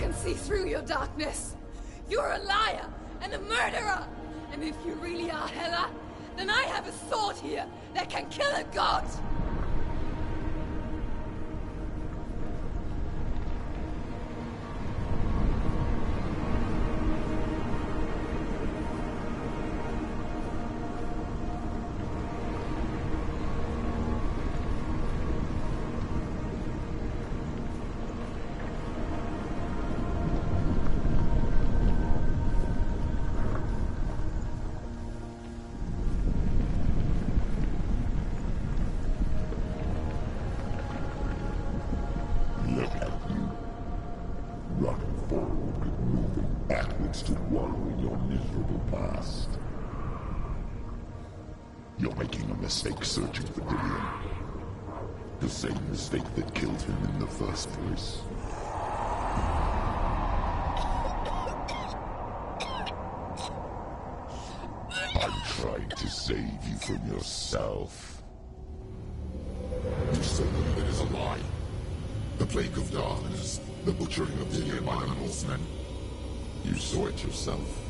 can see through your darkness. You're a liar and a murderer. And if you really are Hela, then I have a sword here that can kill a god. To wallow in your miserable past. You're making a mistake searching for Dillion. The same mistake that killed him in the first place. I'm trying to save you from yourself. You still believe it is a lie? The plague of darkness, the butchering of Dillion by the Northmen. You saw it yourself.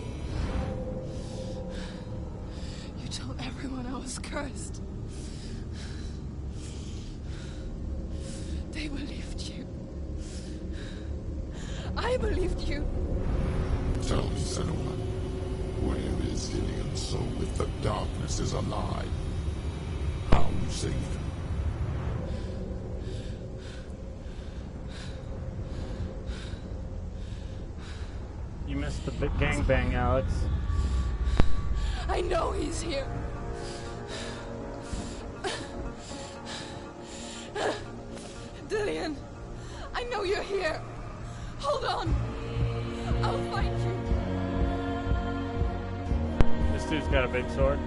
You told everyone I was cursed. They believed you. I believed you. Tell me, Senua, where is Dillion's soul if the darkness is alive? How you saved him? You missed the big gangbang, Alex. I know he's here. Dillion, I know you're here. Hold on. I'll find you. This dude's got a big sword.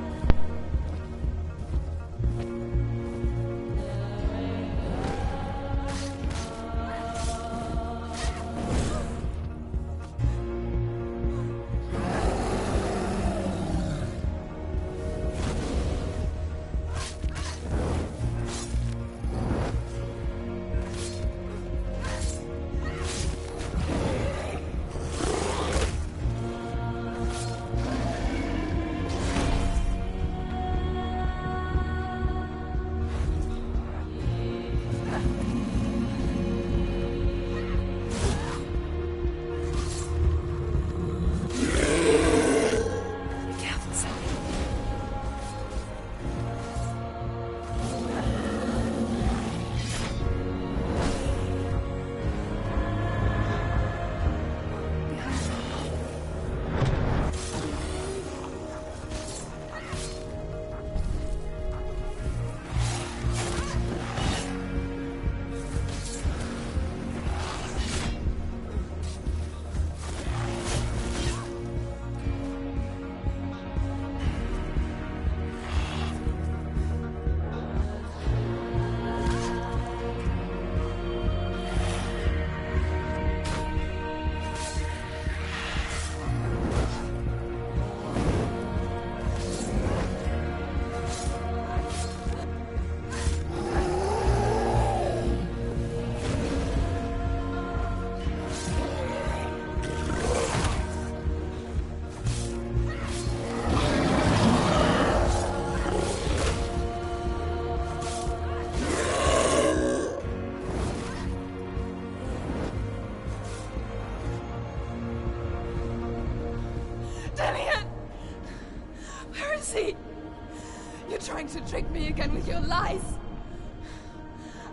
Trying to trick me again with your lies.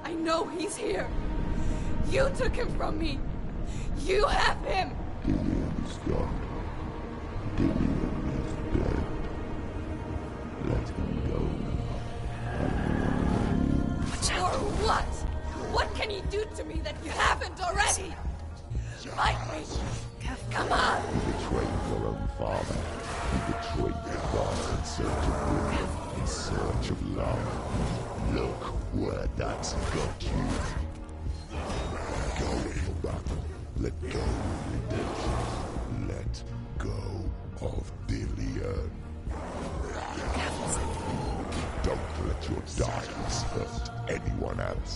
I know he's here. You took him from me. You have him. Dillion is gone. Dillion is dead. Let him go now. Or what? What can he do to me that you haven't already? Fight me. Come on. You betrayed your own father. You betrayed the gods in search of Dillion. In search of love. Look where that's got you. Go for battle. Let go of redemption. Let go of Dillion. Don't let your darkness hurt anyone else.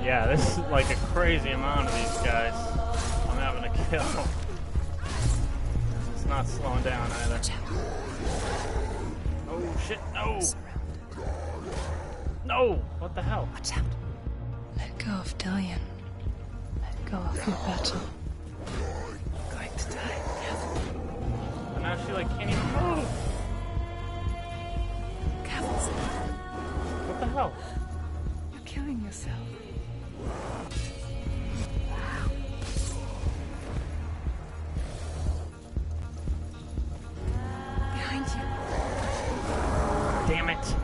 Yeah, this is like a crazy amount of these guys I'm having to kill. It's not slowing down either. Oh shit, no! No! What the hell? Watch out. Let go of Dillion. Let go of your battle. You're going to die. And now she like can't even move! What the hell? You're killing yourself. Behind you. Damn it!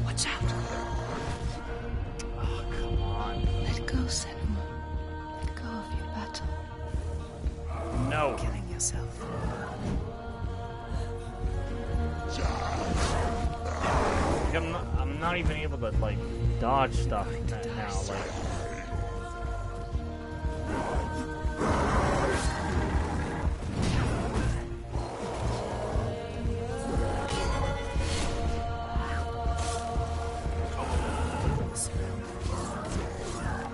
Watch out. Oh, come on. Let go, Senua. Let go of your battle. No. You're killing yourself. I'm not even able to like dodge stuff now. Like,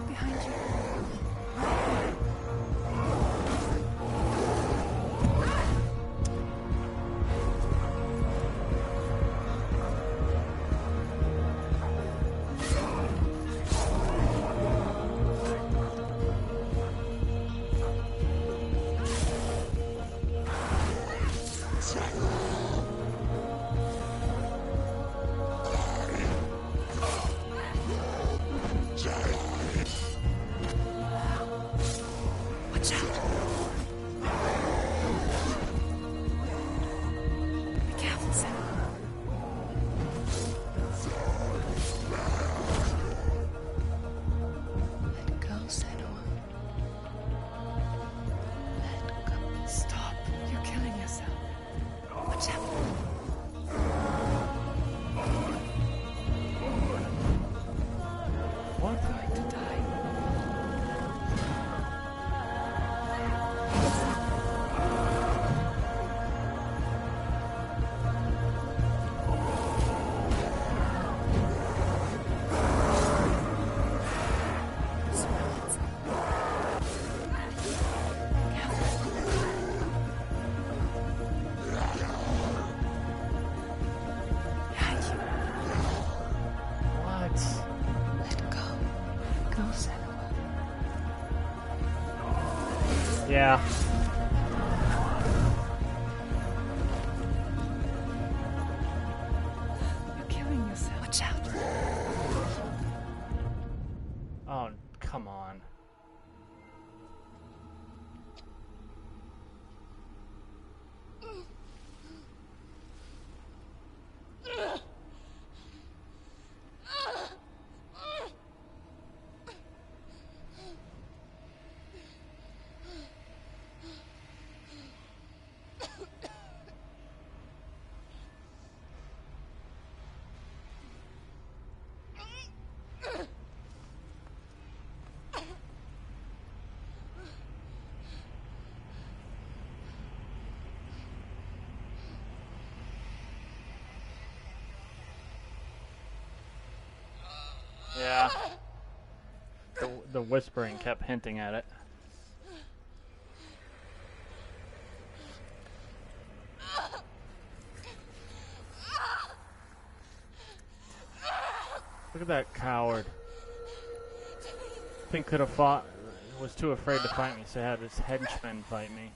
Behind you. Watch out. Be careful, Senua. Let go, Senua. Let go. Stop. You're killing yourself. Watch out. what? Going to die. Behind you. What? Let go. Go, Senua. Yeah. You're killing yourself. Watch out. Oh, come on. Yeah. The whispering kept hinting at it. Look at that coward. Think could have fought, was too afraid to fight me, so had his henchman fight me.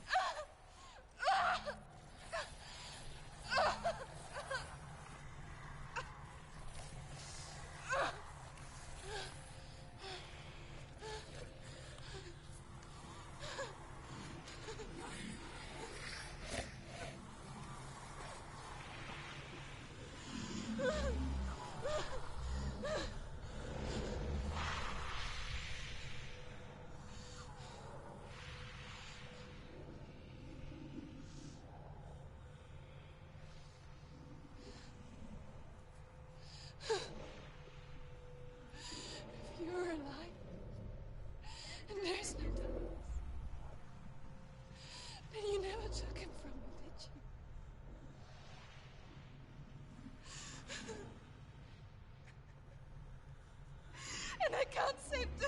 I can't seem to.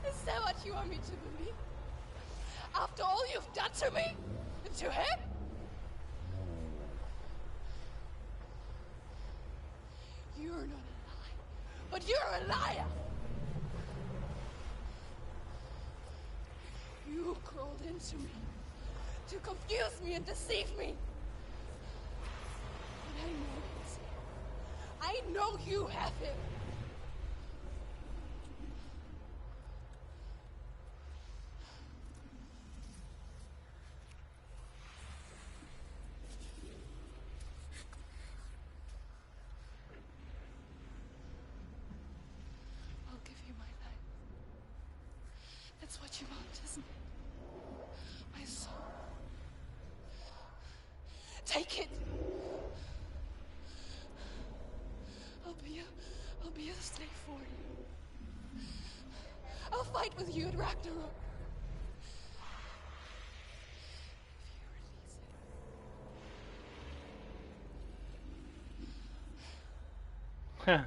Is that what you want me to believe? After all you've done to me? And to him? You're not a liar, but you're a liar! You crawled into me to confuse me and deceive me. But I know it's him. I know you have him. I'll give you my life. That's what you want, isn't it? My soul. Take it. I'll be a slave for you. I'll fight with you at Ragnarok. If you release it. Huh.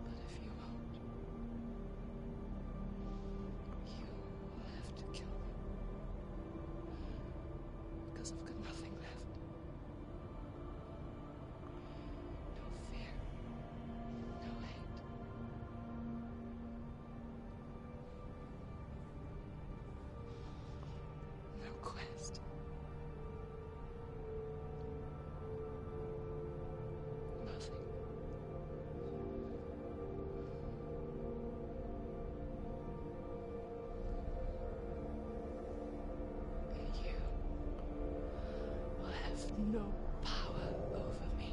But if you won't, you will have to kill me. Because I've got nothing left. No fear. No hate. No quest. Nothing. And you will have no power over me.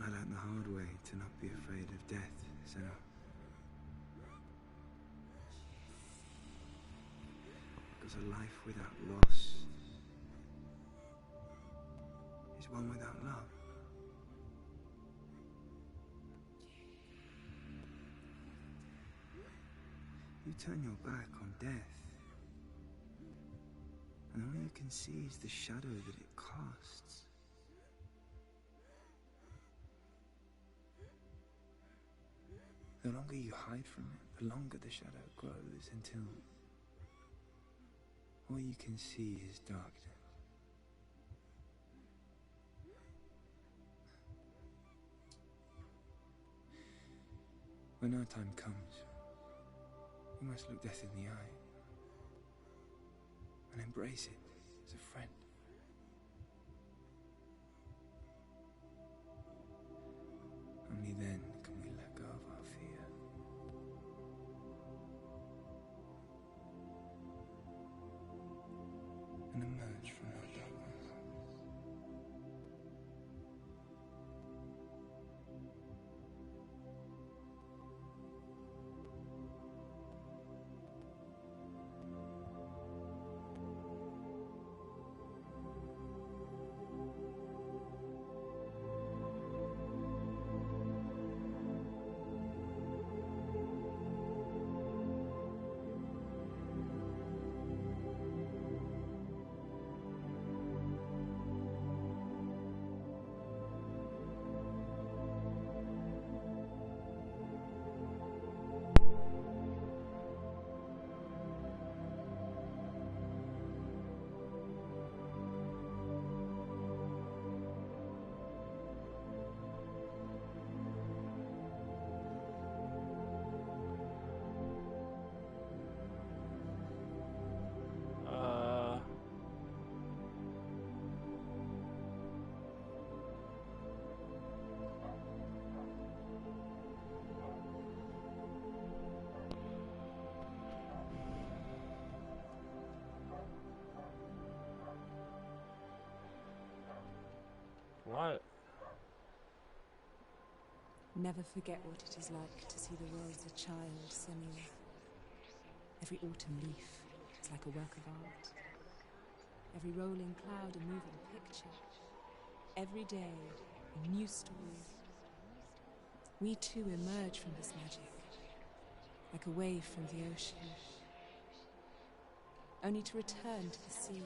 I learned the hard way to not be afraid of death, Senna. Because a life without loss is one without love. You turn your back on death, and all you can see is the shadow that it casts. The longer you hide from it, the longer the shadow grows until all you can see is darkness. When our time comes, We must look death in the eye and embrace it as a friend. Only then can we let go of our fear. And emerge from our darkness. What? Never forget what it is like to see the world as a child, Samuel. Every autumn leaf is like a work of art. Every rolling cloud a moving picture. Every day a new story. We too emerge from this magic, like a wave from the ocean, only to return to the sea.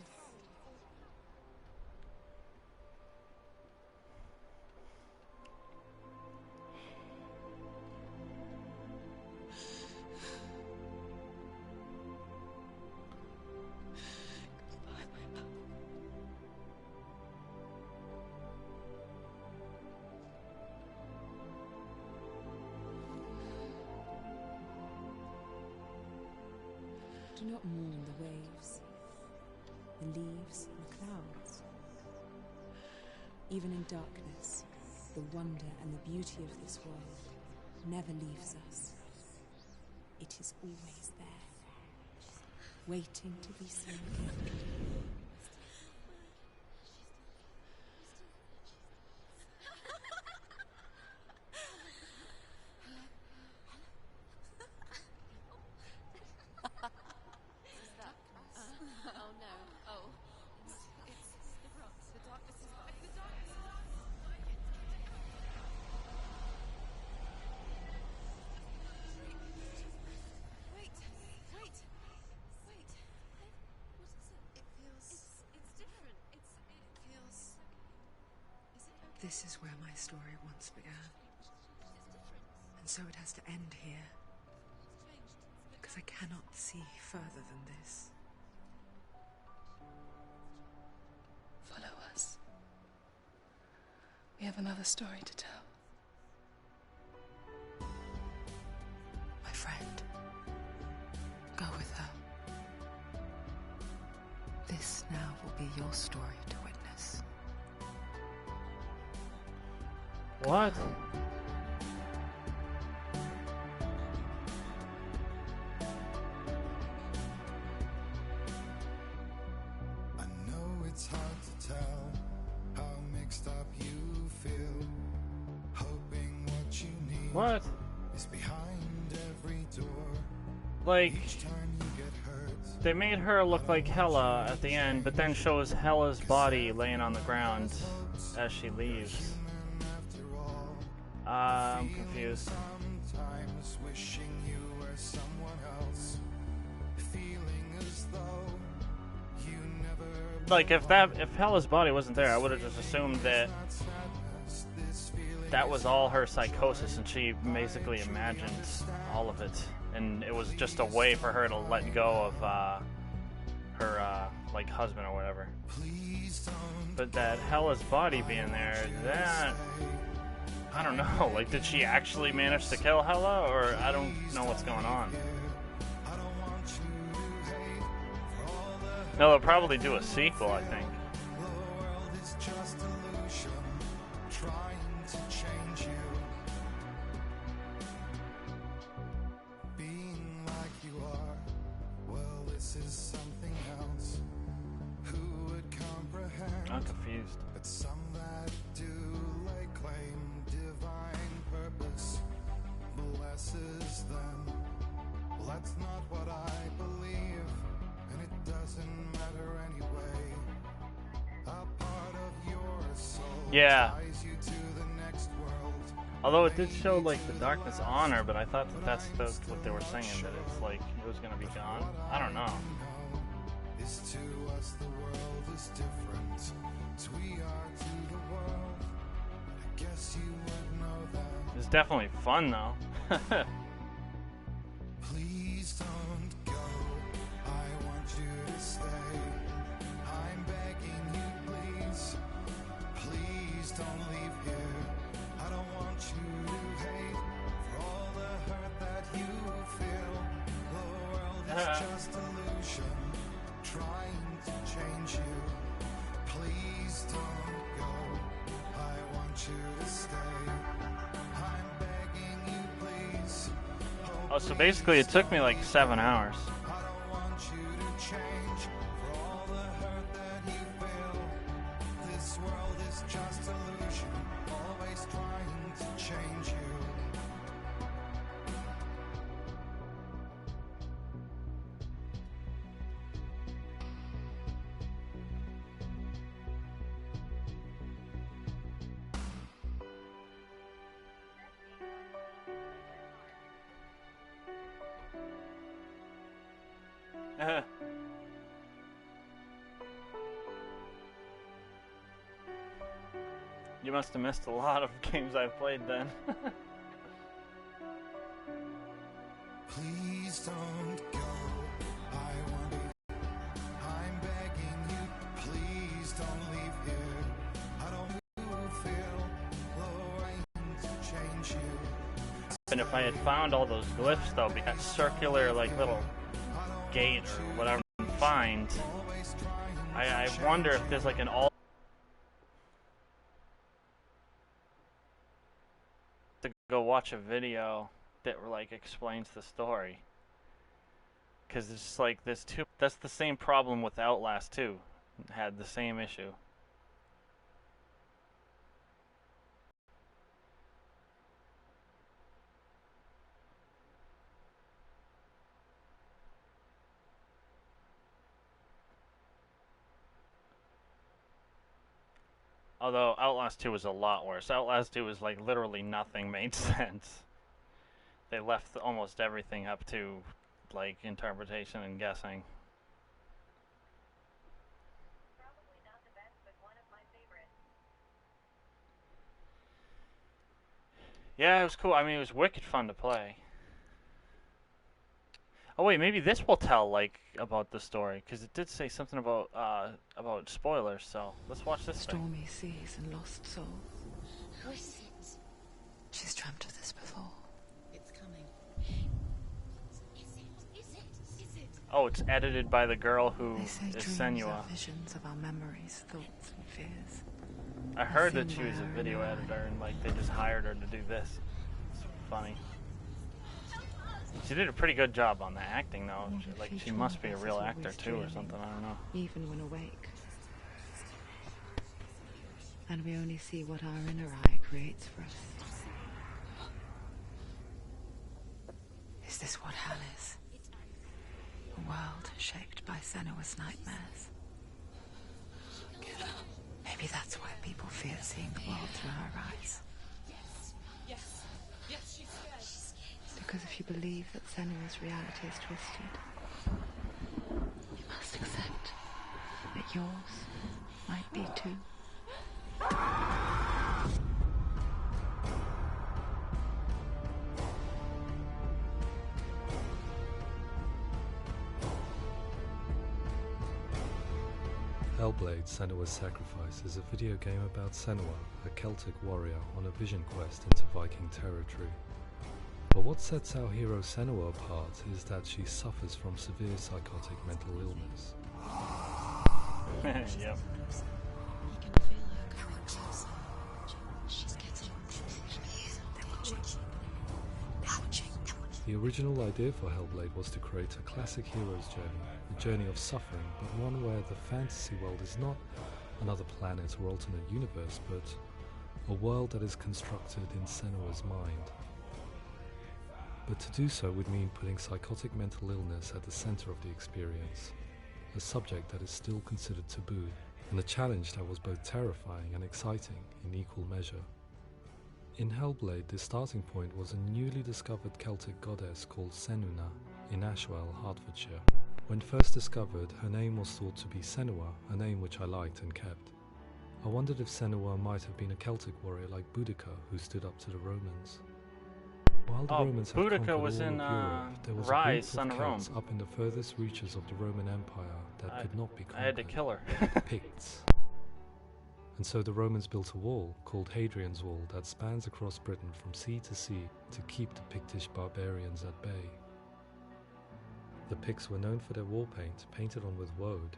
Do not mourn the waves, the leaves and the clouds. Even in darkness, the wonder and the beauty of this world never leaves us. It is always there, waiting to be seen again. This is where my story once began. And so it has to end here. Because I cannot see further than this. Follow us. We have another story to tell. My friend, go with her. This now will be your story to witness. What? I know it's hard to tell how mixed up you feel. Hoping what you need What? is behind every door. Like, Each time you get hurt, they made her look like Hela at the end, but then shows Hela's body laying on the ground as she leaves. I'm confused. sometimes wishing you were someone else. Feeling as though you never Like, if Hela's body wasn't there, I would have just assumed that that was all her psychosis, and she basically imagined all of it, and it was just a way for her to let go of her like husband or whatever. But that Hela's body being there, that I don't know. Like, did she actually manage to kill Hela, or I don't know what's going on. No, they'll probably do a sequel, I think. The world is just illusion, trying to change you. Being like you are, well, this is something else. Who would comprehend? I'm confused. But some that do lay claim divine purpose blesses them. Well, that's not what I believe, and it doesn't matter anyway. A part of your soul ties you to the next world. Although it did show like the darkness on her, but I thought that that's what they were saying, that it's like it was gonna be gone. I don't know. Is to us the world is different as we are to the world. I guess you would know that. It's definitely fun though. Please don't go. I want you to stay. I'm begging you, please. Please don't leave here. I don't want you to hate for all the hurt that you feel. The world is just illusion, trying to change you. Please don't go. I want you to stay. I'm begging you, please. Oh, so basically it took me like 7 hours. I don't want you to change for all the hurt that you feel. This world is just illusion, always trying to change you. You must have missed a lot of games I've played then. Please don't go. I want you. I'm begging you. Please don't leave here. I don't feel trying to change you. And if I had found all those glyphs though, because circular like little gate or whatever you find, I wonder if there's like an all to go watch a video that like explains the story, because it's like this too. That's the same problem with Outlast 2. Had the same issue. Although Outlast 2 was a lot worse. Outlast 2 was like literally nothing made sense. They left almost everything up to like interpretation and guessing. Probably not the best, but one of my favorites. Yeah, it was cool. I mean, it was wicked fun to play. Oh wait, maybe this will tell like about the story, because it did say something about spoilers. So let's watch this thing. Stormy seas and lost souls. Who is it? She's dreamt of this before. It's coming. Is it? Oh, it's edited by the girl who They say is dreams Senua. are visions of our memories, thoughts, and fears. I heard that she was a video editor and like they just hired her to do this. It's funny. She did a pretty good job on the acting though. Like she must be a real actor too or something, I don't know. Even when awake. And we only see what our inner eye creates for us. Is this what hell is? A world shaped by Senua's nightmares. Maybe that's why people fear seeing the world through her eyes. Yes, she's scared. Because if you believe that Senua's reality is twisted, you must accept that yours might be too. Hellblade: Senua's Sacrifice is a video game about Senua, a Celtic warrior on a vision quest into Viking territory. But what sets our hero Senua apart is that she suffers from severe psychotic mental illness. Yep. He can feel her coming closer. She's getting The original idea for Hellblade was to create a classic hero's journey, a journey of suffering, but one where the fantasy world is not another planet or alternate universe, but a world that is constructed in Senua's mind. But to do so would mean putting psychotic mental illness at the center of the experience, a subject that is still considered taboo, and a challenge that was both terrifying and exciting in equal measure. In Hellblade, the starting point was a newly discovered Celtic goddess called Senuna in Ashwell, Hertfordshire. When first discovered, her name was thought to be Senua, a name which I liked and kept. I wondered if Senua might have been a Celtic warrior like Boudica, who stood up to the Romans. While the Romans had Boudica conquered was all in of Europe, there was Rise, a Son group of of Celts Rome. up in the furthest reaches of the Roman Empire that could not be conquered. I had to kill her. The Picts. And so the Romans built a wall, called Hadrian's Wall, that spans across Britain from sea to sea to keep the Pictish barbarians at bay. The Picts were known for their war paint, painted on with woad,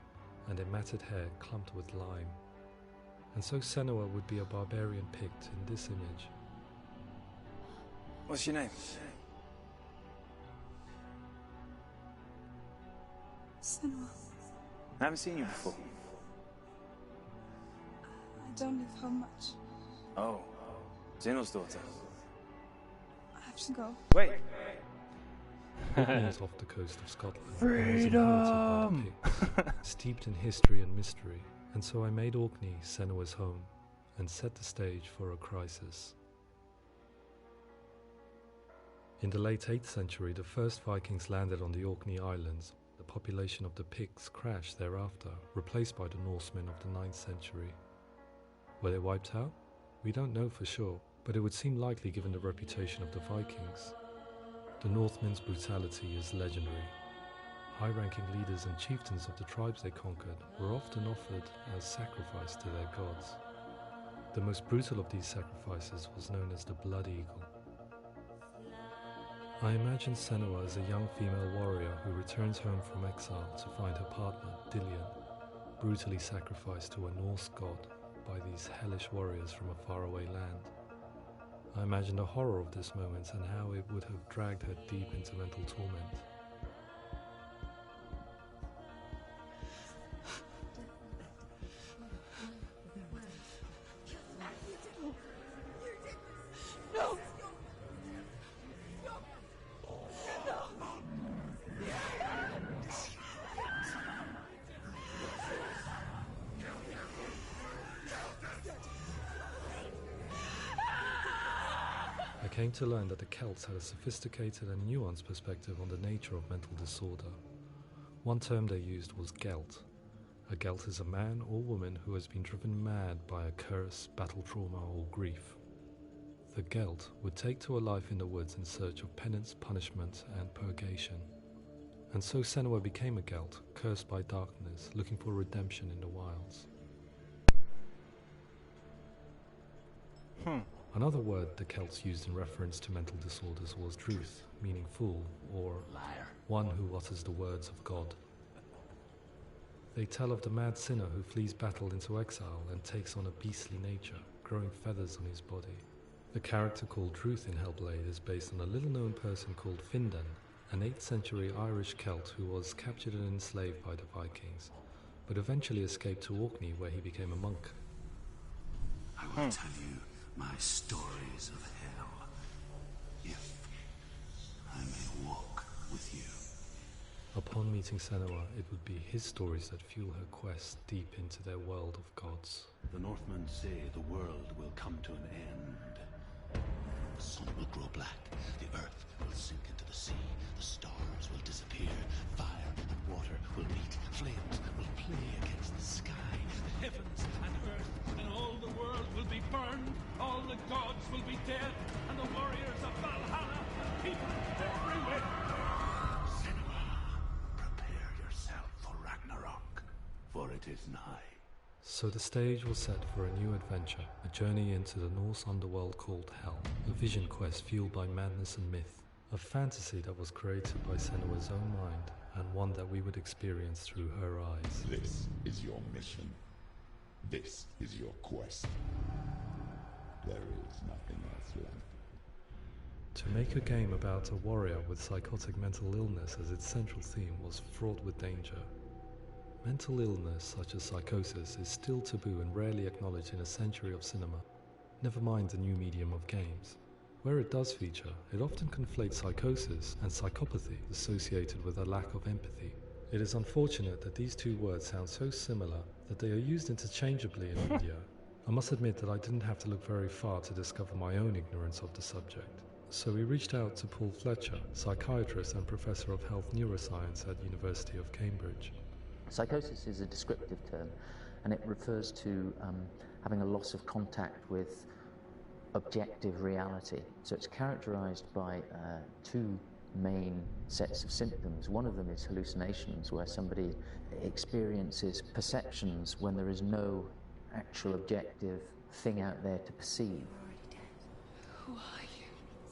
and their matted hair clumped with lime. And so Senua would be a barbarian Pict in this image. What's your name? Senua. I haven't seen you before. I don't leave home much. Oh, Zeno's daughter. I have to go. Wait! Orkney is off the coast of Scotland. Freedom! Steeped in history and mystery, and so I made Orkney Senua's home, and set the stage for a crisis. In the late 8th century, the first Vikings landed on the Orkney Islands. The population of the Picts crashed thereafter, replaced by the Norsemen of the 9th century. Were they wiped out? We don't know for sure, but it would seem likely given the reputation of the Vikings. The Northmen's brutality is legendary. High-ranking leaders and chieftains of the tribes they conquered were often offered as sacrifice to their gods. The most brutal of these sacrifices was known as the Blood Eagle. I imagine Senua as a young female warrior who returns home from exile to find her partner, Dillion, brutally sacrificed to a Norse god by these hellish warriors from a faraway land. I imagine the horror of this moment and how it would have dragged her deep into mental torment. No! I came to learn that the Celts had a sophisticated and nuanced perspective on the nature of mental disorder. One term they used was Gelt. A Gelt is a man or woman who has been driven mad by a curse, battle trauma, or grief. The Gelt would take to a life in the woods in search of penance, punishment, and purgation. And so Senua became a Gelt, cursed by darkness, looking for redemption in the wilds. Another word the Celts used in reference to mental disorders was druth, meaning fool, or liar, one who utters the words of God. They tell of the mad sinner who flees battle into exile and takes on a beastly nature, growing feathers on his body. The character called Druth in Hellblade is based on a little-known person called Findan, an 8th century Irish Celt who was captured and enslaved by the Vikings, but eventually escaped to Orkney where he became a monk. I will tell you my stories of hell, if I may walk with you. Upon meeting Senua, it would be his stories that fuel her quest deep into their world of gods. The Northmen say the world will come to an end. The sun will grow black, the earth will sink into the sea, the stars will disappear, fire and water will meet, flames will play against the sky, The heavens and earth and all the world will be burned, all the gods will be dead, and the warriors of Valhalla and people everywhere. Senua, prepare yourself for Ragnarok, for it is nigh. So the stage was set for a new adventure, a journey into the Norse underworld called Hell, a vision quest fueled by madness and myth, a fantasy that was created by Senua's own mind and one that we would experience through her eyes. This is your mission. This is your quest. There is nothing else left. To make a game about a warrior with psychotic mental illness as its central theme was fraught with danger. Mental illness, such as psychosis, is still taboo and rarely acknowledged in a century of cinema, never mind the new medium of games. Where it does feature, it often conflates psychosis and psychopathy associated with a lack of empathy. It is unfortunate that these two words sound so similar that they are used interchangeably in media. I must admit that I didn't have to look very far to discover my own ignorance of the subject. So we reached out to Paul Fletcher, psychiatrist and professor of health neuroscience at University of Cambridge. Psychosis is a descriptive term, and it refers to having a loss of contact with objective reality. So it's characterized by two main sets of symptoms. One of them is hallucinations, where somebody experiences perceptions when there is no actual objective thing out there to perceive. Who are you?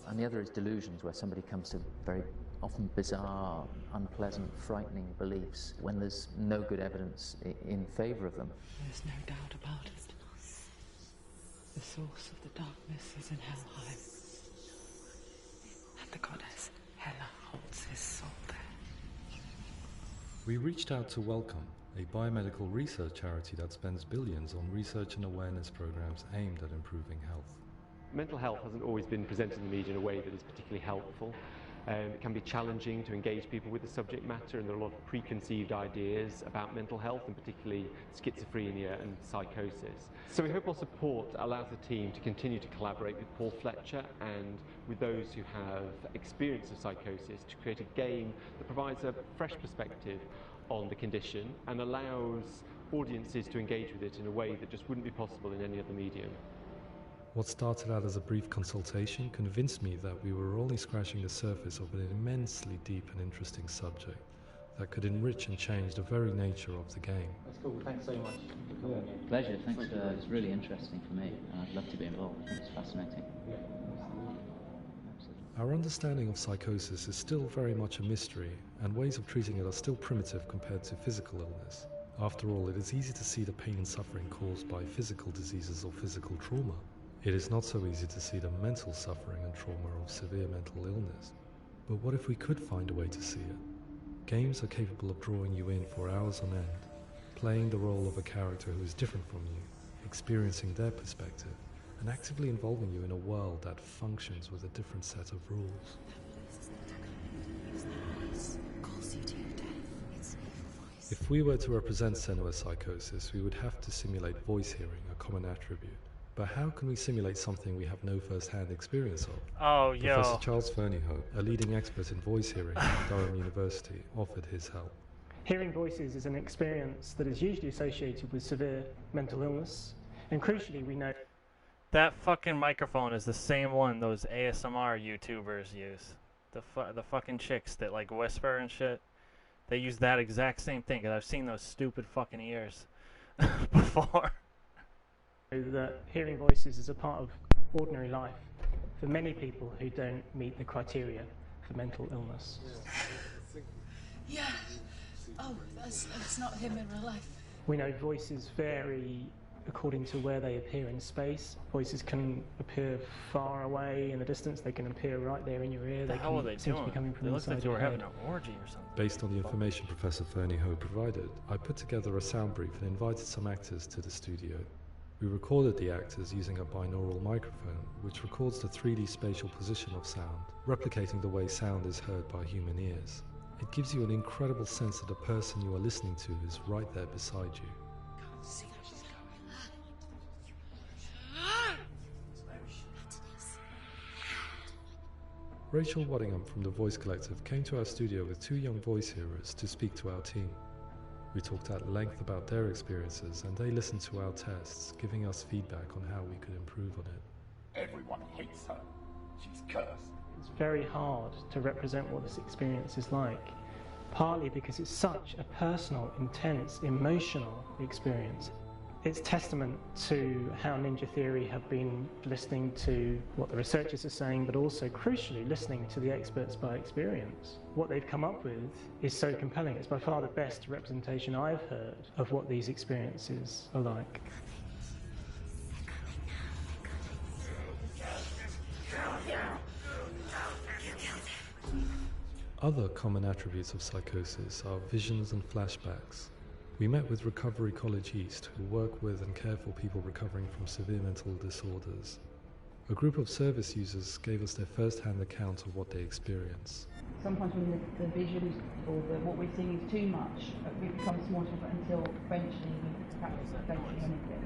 And the other is delusions, where somebody comes to very often bizarre, unpleasant, frightening beliefs when there's no good evidence in favour of them. There's no doubt about it. The source of the darkness is in Helheim. And the goddess Hela holds his soul there. We reached out to Welcome, a biomedical research charity that spends billions on research and awareness programs aimed at improving health. Mental health hasn't always been presented in the media in a way that is particularly helpful. It can be challenging to engage people with the subject matter, and there are a lot of preconceived ideas about mental health, and particularly schizophrenia and psychosis. So we hope our support allows the team to continue to collaborate with Paul Fletcher and with those who have experience of psychosis to create a game that provides a fresh perspective on the condition and allows audiences to engage with it in a way that just wouldn't be possible in any other medium. What started out as a brief consultation convinced me that we were only scratching the surface of an immensely deep and interesting subject that could enrich and change the very nature of the game. That's cool, thanks so much. Pleasure, thanks. It's really interesting for me, and I'd love to be involved. I think it's fascinating. Our understanding of psychosis is still very much a mystery, and ways of treating it are still primitive compared to physical illness. After all, it is easy to see the pain and suffering caused by physical diseases or physical trauma. It is not so easy to see the mental suffering and trauma of severe mental illness. But what if we could find a way to see it? Games are capable of drawing you in for hours on end, playing the role of a character who is different from you, experiencing their perspective, and actively involving you in a world that functions with a different set of rules. If we were to represent Senua's psychosis, we would have to simulate voice hearing, a common attribute. But how can we simulate something we have no first-hand experience of? Oh, yo. Professor Charles Fernyhough, a leading expert in voice hearing at Durham University, offered his help. Hearing voices is an experience that is usually associated with severe mental illness, and crucially we know... That fucking microphone is the same one those ASMR YouTubers use. The fucking chicks that like whisper and shit. They use that exact same thing, because I've seen those stupid fucking ears before. That hearing voices is a part of ordinary life for many people who don't meet the criteria for mental illness. Yeah. Oh, that's not him in real life. We know voices vary according to where they appear in space. Voices can appear far away in the distance. They can appear right there in your ear. What the hell are they doing? To be coming from They look like inside they were your having head. an orgy or something. Based on the information Professor Fernyhough provided, I put together a sound brief and invited some actors to the studio. We recorded the actors using a binaural microphone, which records the 3D spatial position of sound, replicating the way sound is heard by human ears. It gives you an incredible sense that the person you are listening to is right there beside you. Rachel Waddingham from the Voice Collective came to our studio with two young voice hearers to speak to our team. We talked at length about their experiences, and they listened to our tests, giving us feedback on how we could improve on it. Everyone hates her. She's cursed. It's very hard to represent what this experience is like, partly because it's such a personal, intense, emotional experience. It's testament to how Ninja Theory have been listening to what the researchers are saying, but also, crucially, listening to the experts by experience. What they've come up with is so compelling. It's by far the best representation I've heard of what these experiences are like. Other common attributes of psychosis are visions and flashbacks. We met with Recovery College East, who work with and care for people recovering from severe mental disorders. A group of service users gave us their first-hand account of what they experience. Sometimes when the visions or what we're seeing is too much, it becomes more difficult until eventually we practice eventually anything.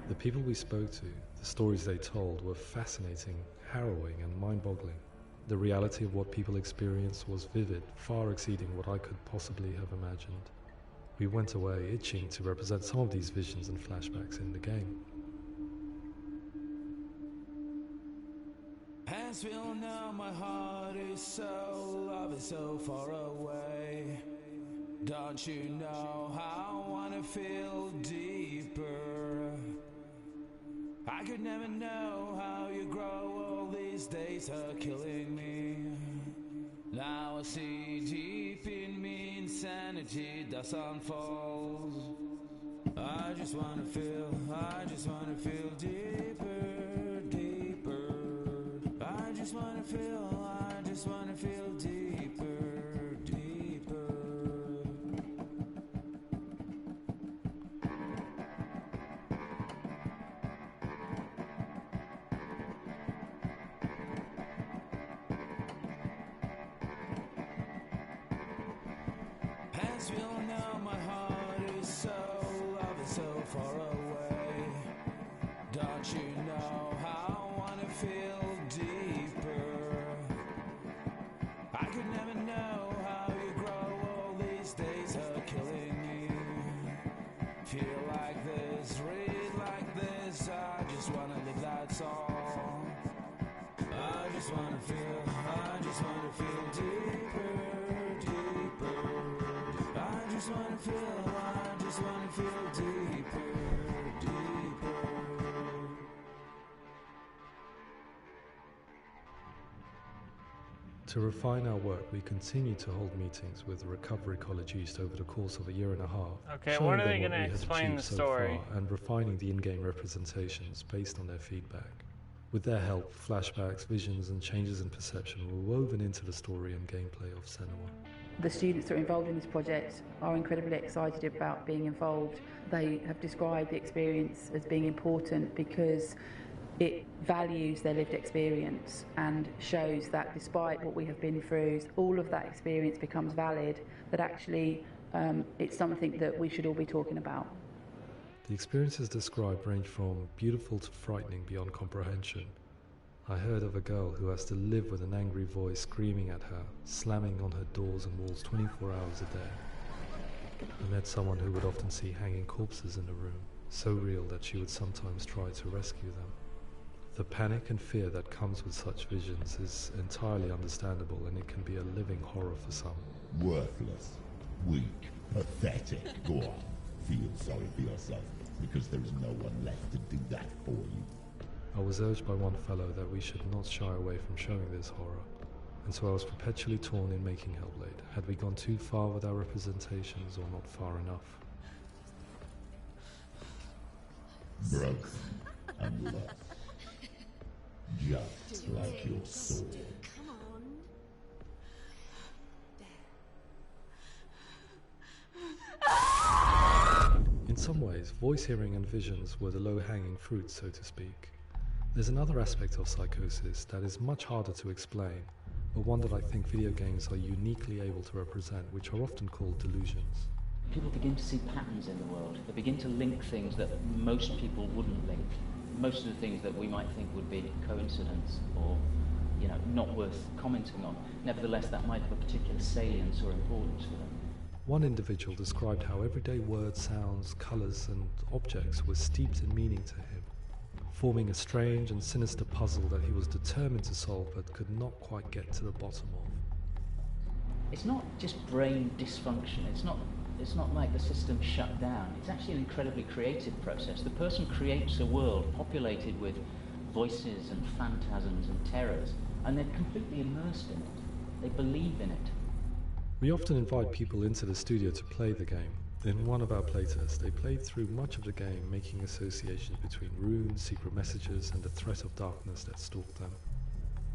The people we spoke to, the stories they told, were fascinating, harrowing and mind-boggling. The reality of what people experienced was vivid, far exceeding what I could possibly have imagined. We went away itching to represent some of these visions and flashbacks in the game. As we all know, my heart is so, love is so far away. Don't you know how I wanna feel deeper? I could never know how you grow, all these days are killing me. Now I see deep in me insanity does unfold. I just wanna feel deeper, deeper. I just wanna feel deeper, deeper. As we all know, my heart is so, love is so far away. Don't you know how I wanna feel deeper? I could never know how you grow, all these days are killing me. Feel like this, read like this, I just wanna live that song. I just wanna feel deeper, deeper. I just wanna feel deeper, deeper. To refine our work, we continue to hold meetings with Recovery College East over the course of a year and a half. Okay, showing when are them they what going we to have explain the achieved so story? far and refining the in-game representations based on their feedback. With their help, flashbacks, visions and changes in perception were woven into the story and gameplay of Senua. The students that are involved in this project are incredibly excited about being involved. They have described the experience as being important because it values their lived experience and shows that despite what we have been through, all of that experience becomes valid, that actually it's something that we should all be talking about. The experiences described range from beautiful to frightening beyond comprehension. I heard of a girl who has to live with an angry voice screaming at her, slamming on her doors and walls 24 hours a day. I met someone who would often see hanging corpses in the room, so real that she would sometimes try to rescue them. The panic and fear that comes with such visions is entirely understandable, and it can be a living horror for some. Worthless, weak, pathetic. Go on, feel sorry for yourself, because there is no one left to do that for you. I was urged by one fellow that we should not shy away from showing this horror, and so I was perpetually torn in making Hellblade. Had we gone too far with our representations or not far enough? Broken and lost. Just like your soul. Come on. In some ways, voice hearing and visions were the low-hanging fruit, so to speak. There's another aspect of psychosis that is much harder to explain, but one that I think video games are uniquely able to represent, which are often called delusions. People begin to see patterns in the world. They begin to link things that most people wouldn't link. Most of the things that we might think would be coincidence or, not worth commenting on. Nevertheless, that might have a particular salience or importance for them. One individual described how everyday words, sounds, colours and objects were steeped in meaning to him, forming a strange and sinister puzzle that he was determined to solve but could not quite get to the bottom of. It's not just brain dysfunction. It's not It's not like the system's shut down. It's actually an incredibly creative process. The person creates a world populated with voices and phantasms and terrors, and they're completely immersed in it. They believe in it. We often invite people into the studio to play the game. In one of our playtests, they played through much of the game, making associations between runes, secret messages, and the threat of darkness that stalked them.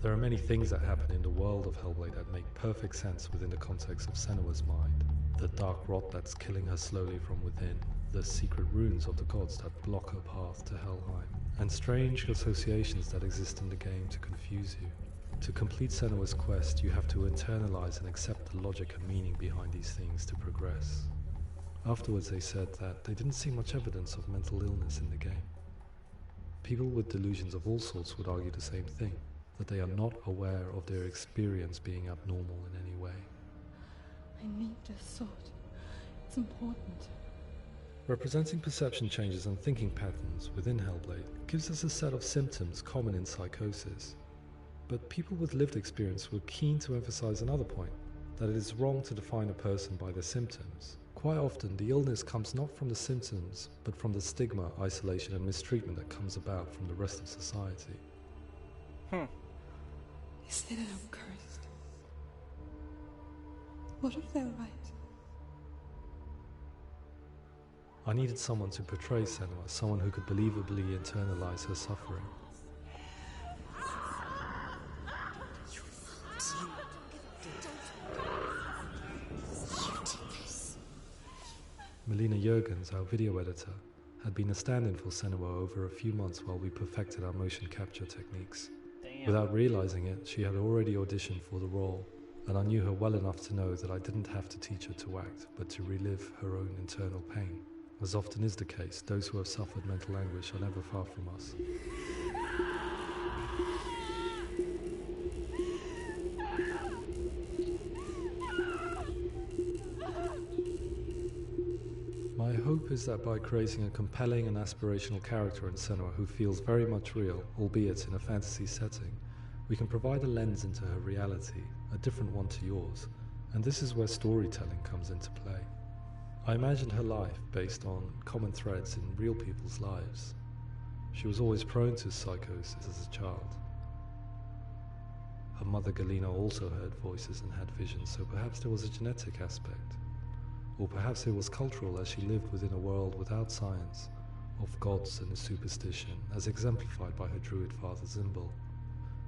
There are many things that happen in the world of Hellblade that make perfect sense within the context of Senua's mind. The dark rot that's killing her slowly from within, the secret runes of the gods that block her path to Helheim, and strange associations that exist in the game to confuse you. To complete Senua's quest, you have to internalize and accept the logic and meaning behind these things to progress. Afterwards they said that they didn't see much evidence of mental illness in the game. People with delusions of all sorts would argue the same thing, that they are not aware of their experience being abnormal in any way. I need this sword. It's important. Representing perception changes and thinking patterns within Hellblade gives us a set of symptoms common in psychosis. But people with lived experience were keen to emphasize another point, that it is wrong to define a person by their symptoms. Quite often, the illness comes not from the symptoms, but from the stigma, isolation, and mistreatment that comes about from the rest of society. They say that I'm cursed. What if they're right? I needed someone to portray Senua, someone who could believably internalize her suffering. Melina Jurgens, our video editor, had been a stand-in for Senua over a few months while we perfected our motion capture techniques. Damn. Without realizing it, she had already auditioned for the role, and I knew her well enough to know that I didn't have to teach her to act, but to relive her own internal pain. As often is the case, those who have suffered mental anguish are never far from us. My hope is that by creating a compelling and aspirational character in Senua who feels very much real, albeit in a fantasy setting, we can provide a lens into her reality, a different one to yours, and this is where storytelling comes into play. I imagined her life based on common threads in real people's lives. She was always prone to psychosis as a child. Her mother Galina also heard voices and had visions, so perhaps there was a genetic aspect. Or perhaps it was cultural, as she lived within a world without science, of gods and superstition, as exemplified by her druid father Zimbal.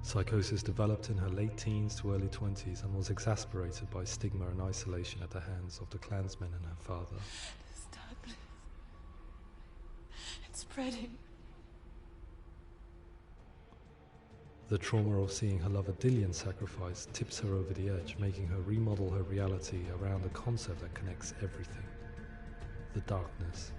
Psychosis developed in her late teens to early 20s and was exacerbated by stigma and isolation at the hands of the clansmen and her father. This darkness. It's spreading. The trauma of seeing her lover Dillian sacrificed tips her over the edge, making her remodel her reality around a concept that connects everything: the darkness.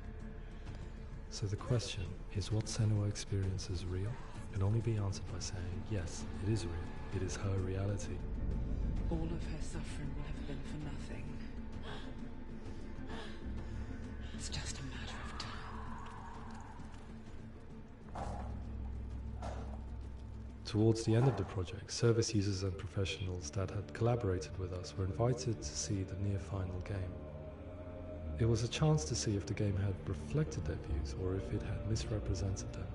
So the question, is what Senua experiences real? Can only be answered by saying, yes, it is real. It is her reality. All of her suffering will have been for nothing. It's just a matter of time. Towards the end of the project, service users and professionals that had collaborated with us were invited to see the near-final game. It was a chance to see if the game had reflected their views or if it had misrepresented them.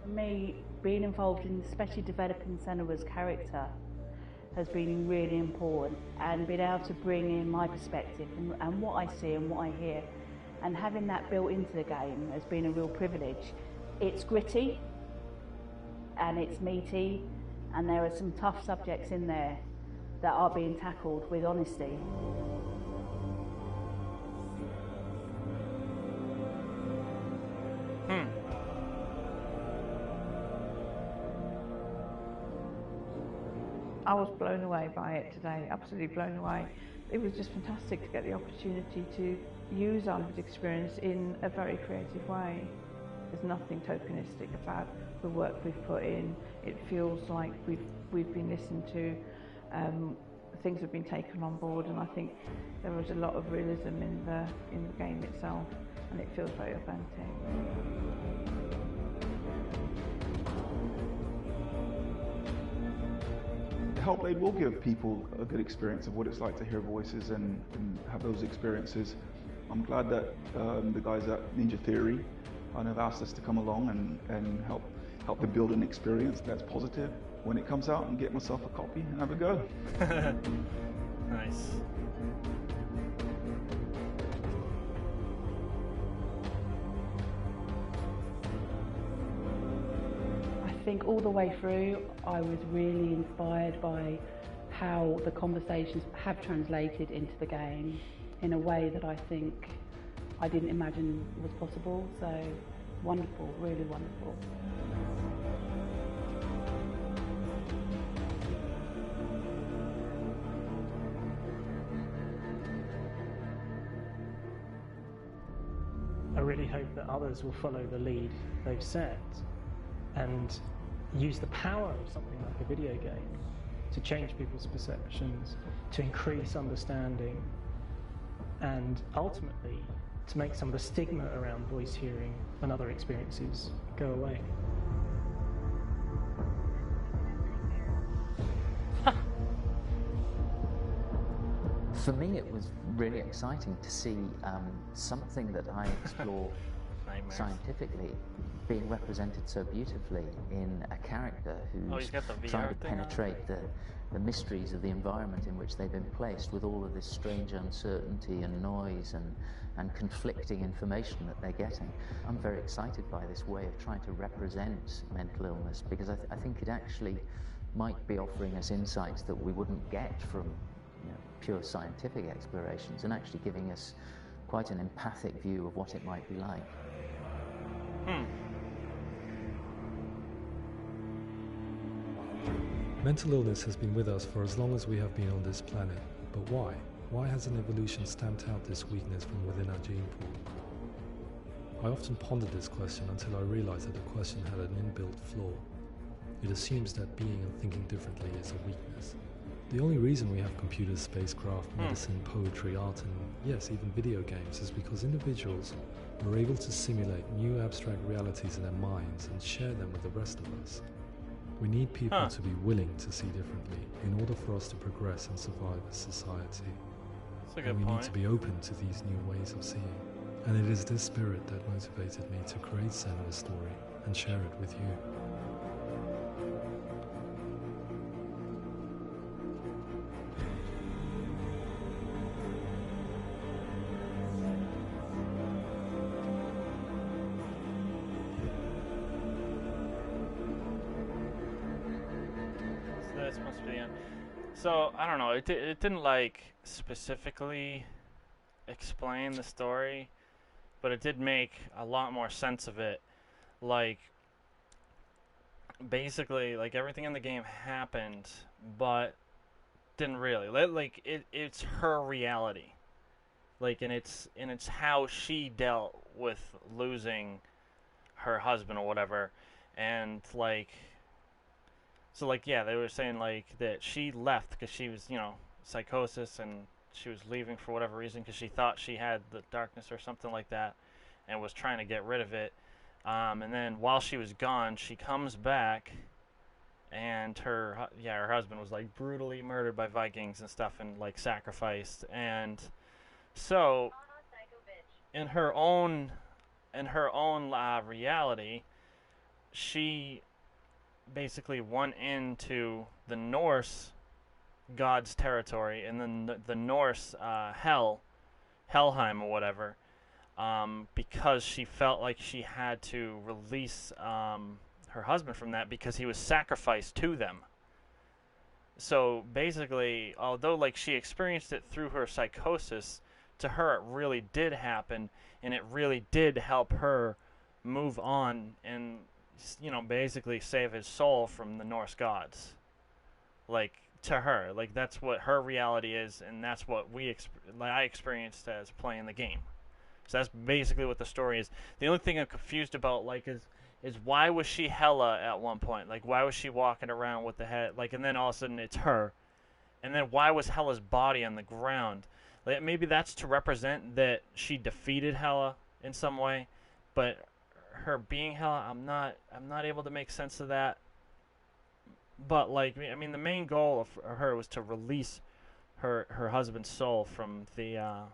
For me, being involved in especially developing Senua's character has been really important, and being able to bring in my perspective and what I see and what I hear, and having that built into the game has been a real privilege. It's gritty and it's meaty, and there are some tough subjects in there that are being tackled with honesty. I was blown away by it today, absolutely blown away. It was just fantastic to get the opportunity to use our lived experience in a very creative way. There's nothing tokenistic about the work we've put in. It feels like we've been listened to, things have been taken on board, and I think there was a lot of realism in the game itself, and it feels very authentic. Hellblade will give people a good experience of what it's like to hear voices and have those experiences. I'm glad that the guys at Ninja Theory have asked us to come along and help them build an experience that's positive when it comes out, and get myself a copy and have a go. Nice. I think all the way through, I was really inspired by how the conversations have translated into the game in a way that I think I didn't imagine was possible. So wonderful, really wonderful. I really hope that others will follow the lead they've set and use the power of something like a video game to change people's perceptions, to increase understanding, and ultimately to make some of the stigma around voice hearing and other experiences go away. For me, it was really exciting to see something that I explore scientifically being represented so beautifully in a character who's trying to penetrate the mysteries of the environment in which they've been placed, with all of this strange uncertainty and noise and conflicting information that they're getting. I'm very excited by this way of trying to represent mental illness, because I think it actually might be offering us insights that we wouldn't get from pure scientific explorations, and actually giving us quite an empathic view of what it might be like. Mental illness has been with us for as long as we have been on this planet, but why? Why hasn't evolution stamped out this weakness from within our gene pool? I often pondered this question until I realized that the question had an inbuilt flaw. It assumes that being and thinking differently is a weakness. The only reason we have computers, spacecraft, medicine, poetry, art, and yes, even video games is because individuals are able to simulate new abstract realities in their minds and share them with the rest of us. We need people to be willing to see differently in order for us to progress and survive as society. And we need to be open to these new ways of seeing. And it is this spirit that motivated me to create Senator's story and share it with you. So, I don't know, it didn't like specifically explain the story, but it did make a lot more sense of it. Like, basically, like, everything in the game happened, but didn't really. Like, it's her reality. Like, and it's how she dealt with losing her husband or whatever, and, like... So, like, yeah, they were saying, like, that she left because she was, psychosis, and she was leaving for whatever reason because she thought she had the darkness or something like that and was trying to get rid of it. And then while she was gone, she comes back, and her husband was, like, brutally murdered by Vikings and stuff and, like, sacrificed. And so, in her own reality, she... basically went into the Norse god's territory, and then the Norse Helheim or whatever, because she felt like she had to release her husband from that because he was sacrificed to them. So basically, although like she experienced it through her psychosis, to her it really did happen, and it really did help her move on and basically save his soul from the Norse gods. Like, to her, like, that's what her reality is, and that's what I experienced as playing the game. So that's basically what the story is. The only thing I'm confused about, like, is why was she Hela at one point? Like, why was she walking around with the head, like, and then all of a sudden it's her, and then why was Hela's body on the ground? Like, maybe that's to represent that she defeated Hela in some way, but her being Hela, I'm not able to make sense of that. But like, I mean, the main goal of her was to release her husband's soul from the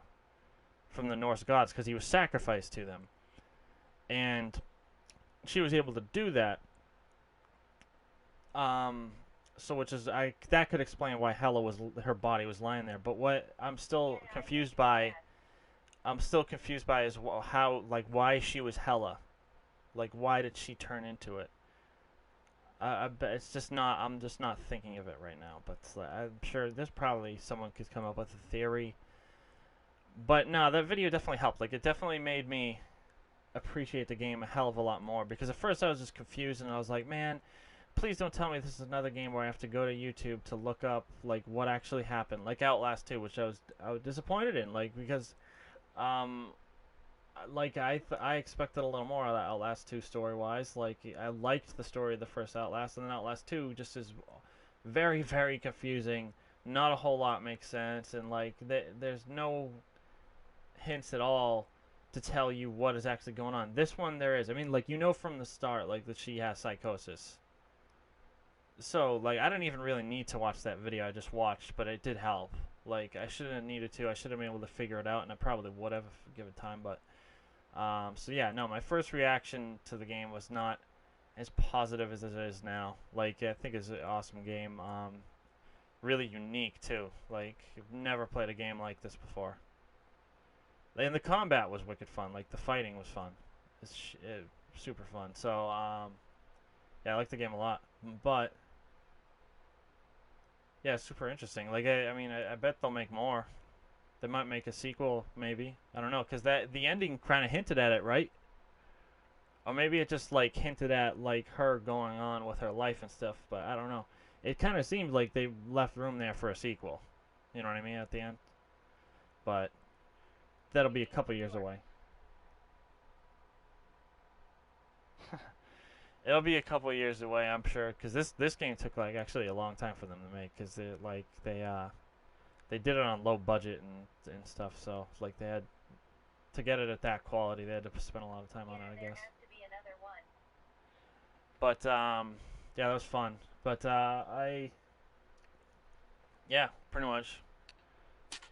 Norse gods because he was sacrificed to them, and she was able to do that. So which is that could explain why her body was lying there. But what I'm still confused by is how, like, why she was Hela, like why did she turn into it? It's just not. I'm just not thinking of it right now. But I'm sure there's probably someone could come up with a theory. But no, that video definitely helped. Like, it definitely made me appreciate the game a hell of a lot more. Because at first I was just confused and I was like, man, please don't tell me this is another game where I have to go to YouTube to look up like what actually happened, like Outlast 2, which I was disappointed in, like, because like I expected a little more of that Outlast 2 story-wise. Like, I liked the story of the first Outlast, and then Outlast 2 just is very, very confusing. Not a whole lot makes sense, and like there's no hints at all to tell you what is actually going on. This one there is. I mean, like, you know from the start, like, that she has psychosis. So, like, I didn't even really need to watch that video I just watched, but it did help. Like, I shouldn't have needed to. I should have been able to figure it out, and I probably would have given time, but so yeah, no, my first reaction to the game was not as positive as it is now. Like, I think it's an awesome game. Really unique too. Like, I've never played a game like this before. And the combat was wicked fun. Like, the fighting was fun. It's super fun. So yeah, I like the game a lot. But yeah, it's super interesting. Like, I mean, I bet they'll make more. They might make a sequel, maybe. I don't know, because the ending kind of hinted at it, right? Or maybe it just, like, hinted at, like, her going on with her life and stuff, but I don't know. It kind of seemed like they left room there for a sequel. You know what I mean, at the end? But that'll be a couple years away. It'll be a couple years away, I'm sure, because this game took, like, actually a long time for them to make, because they did it on low budget and stuff, so like they had to get it at that quality. They had to spend a lot of time on it, I guess. But yeah, that was fun. But yeah, pretty much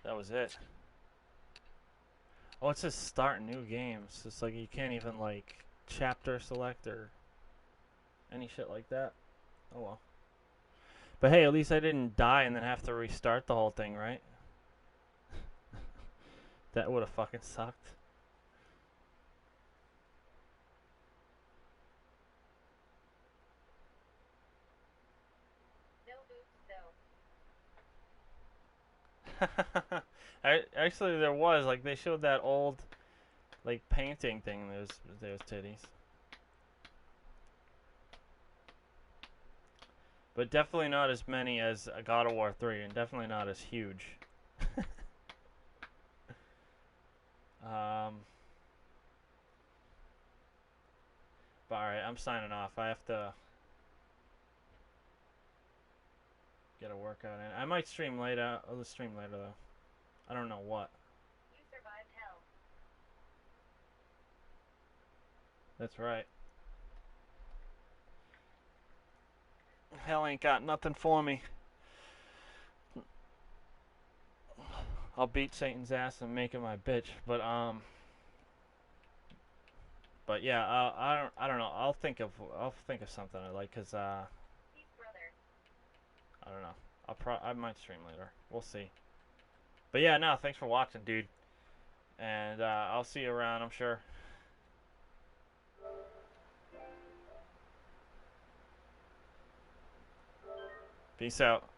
that was it. Oh, it says start new games. It's like you can't even like chapter select or any shit like that. Oh well. But hey, at least I didn't die and then have to restart the whole thing, right? That would have fucking sucked. No boobs, though. Actually, there was, like, they showed that old, like, painting thing. There's titties. But definitely not as many as God of War 3, and definitely not as huge. But alright, I'm signing off. I have to get a workout in. I might stream later. I'll stream later, though. I don't know what. You survived hell. That's right. Hell ain't got nothing for me. I'll beat Satan's ass and make him my bitch, but yeah, I don't know. I'll think of something I like, cause Peace, brother. I don't know. I might stream later. We'll see. But yeah, no, thanks for watching, dude. And I'll see you around, I'm sure. Peace out.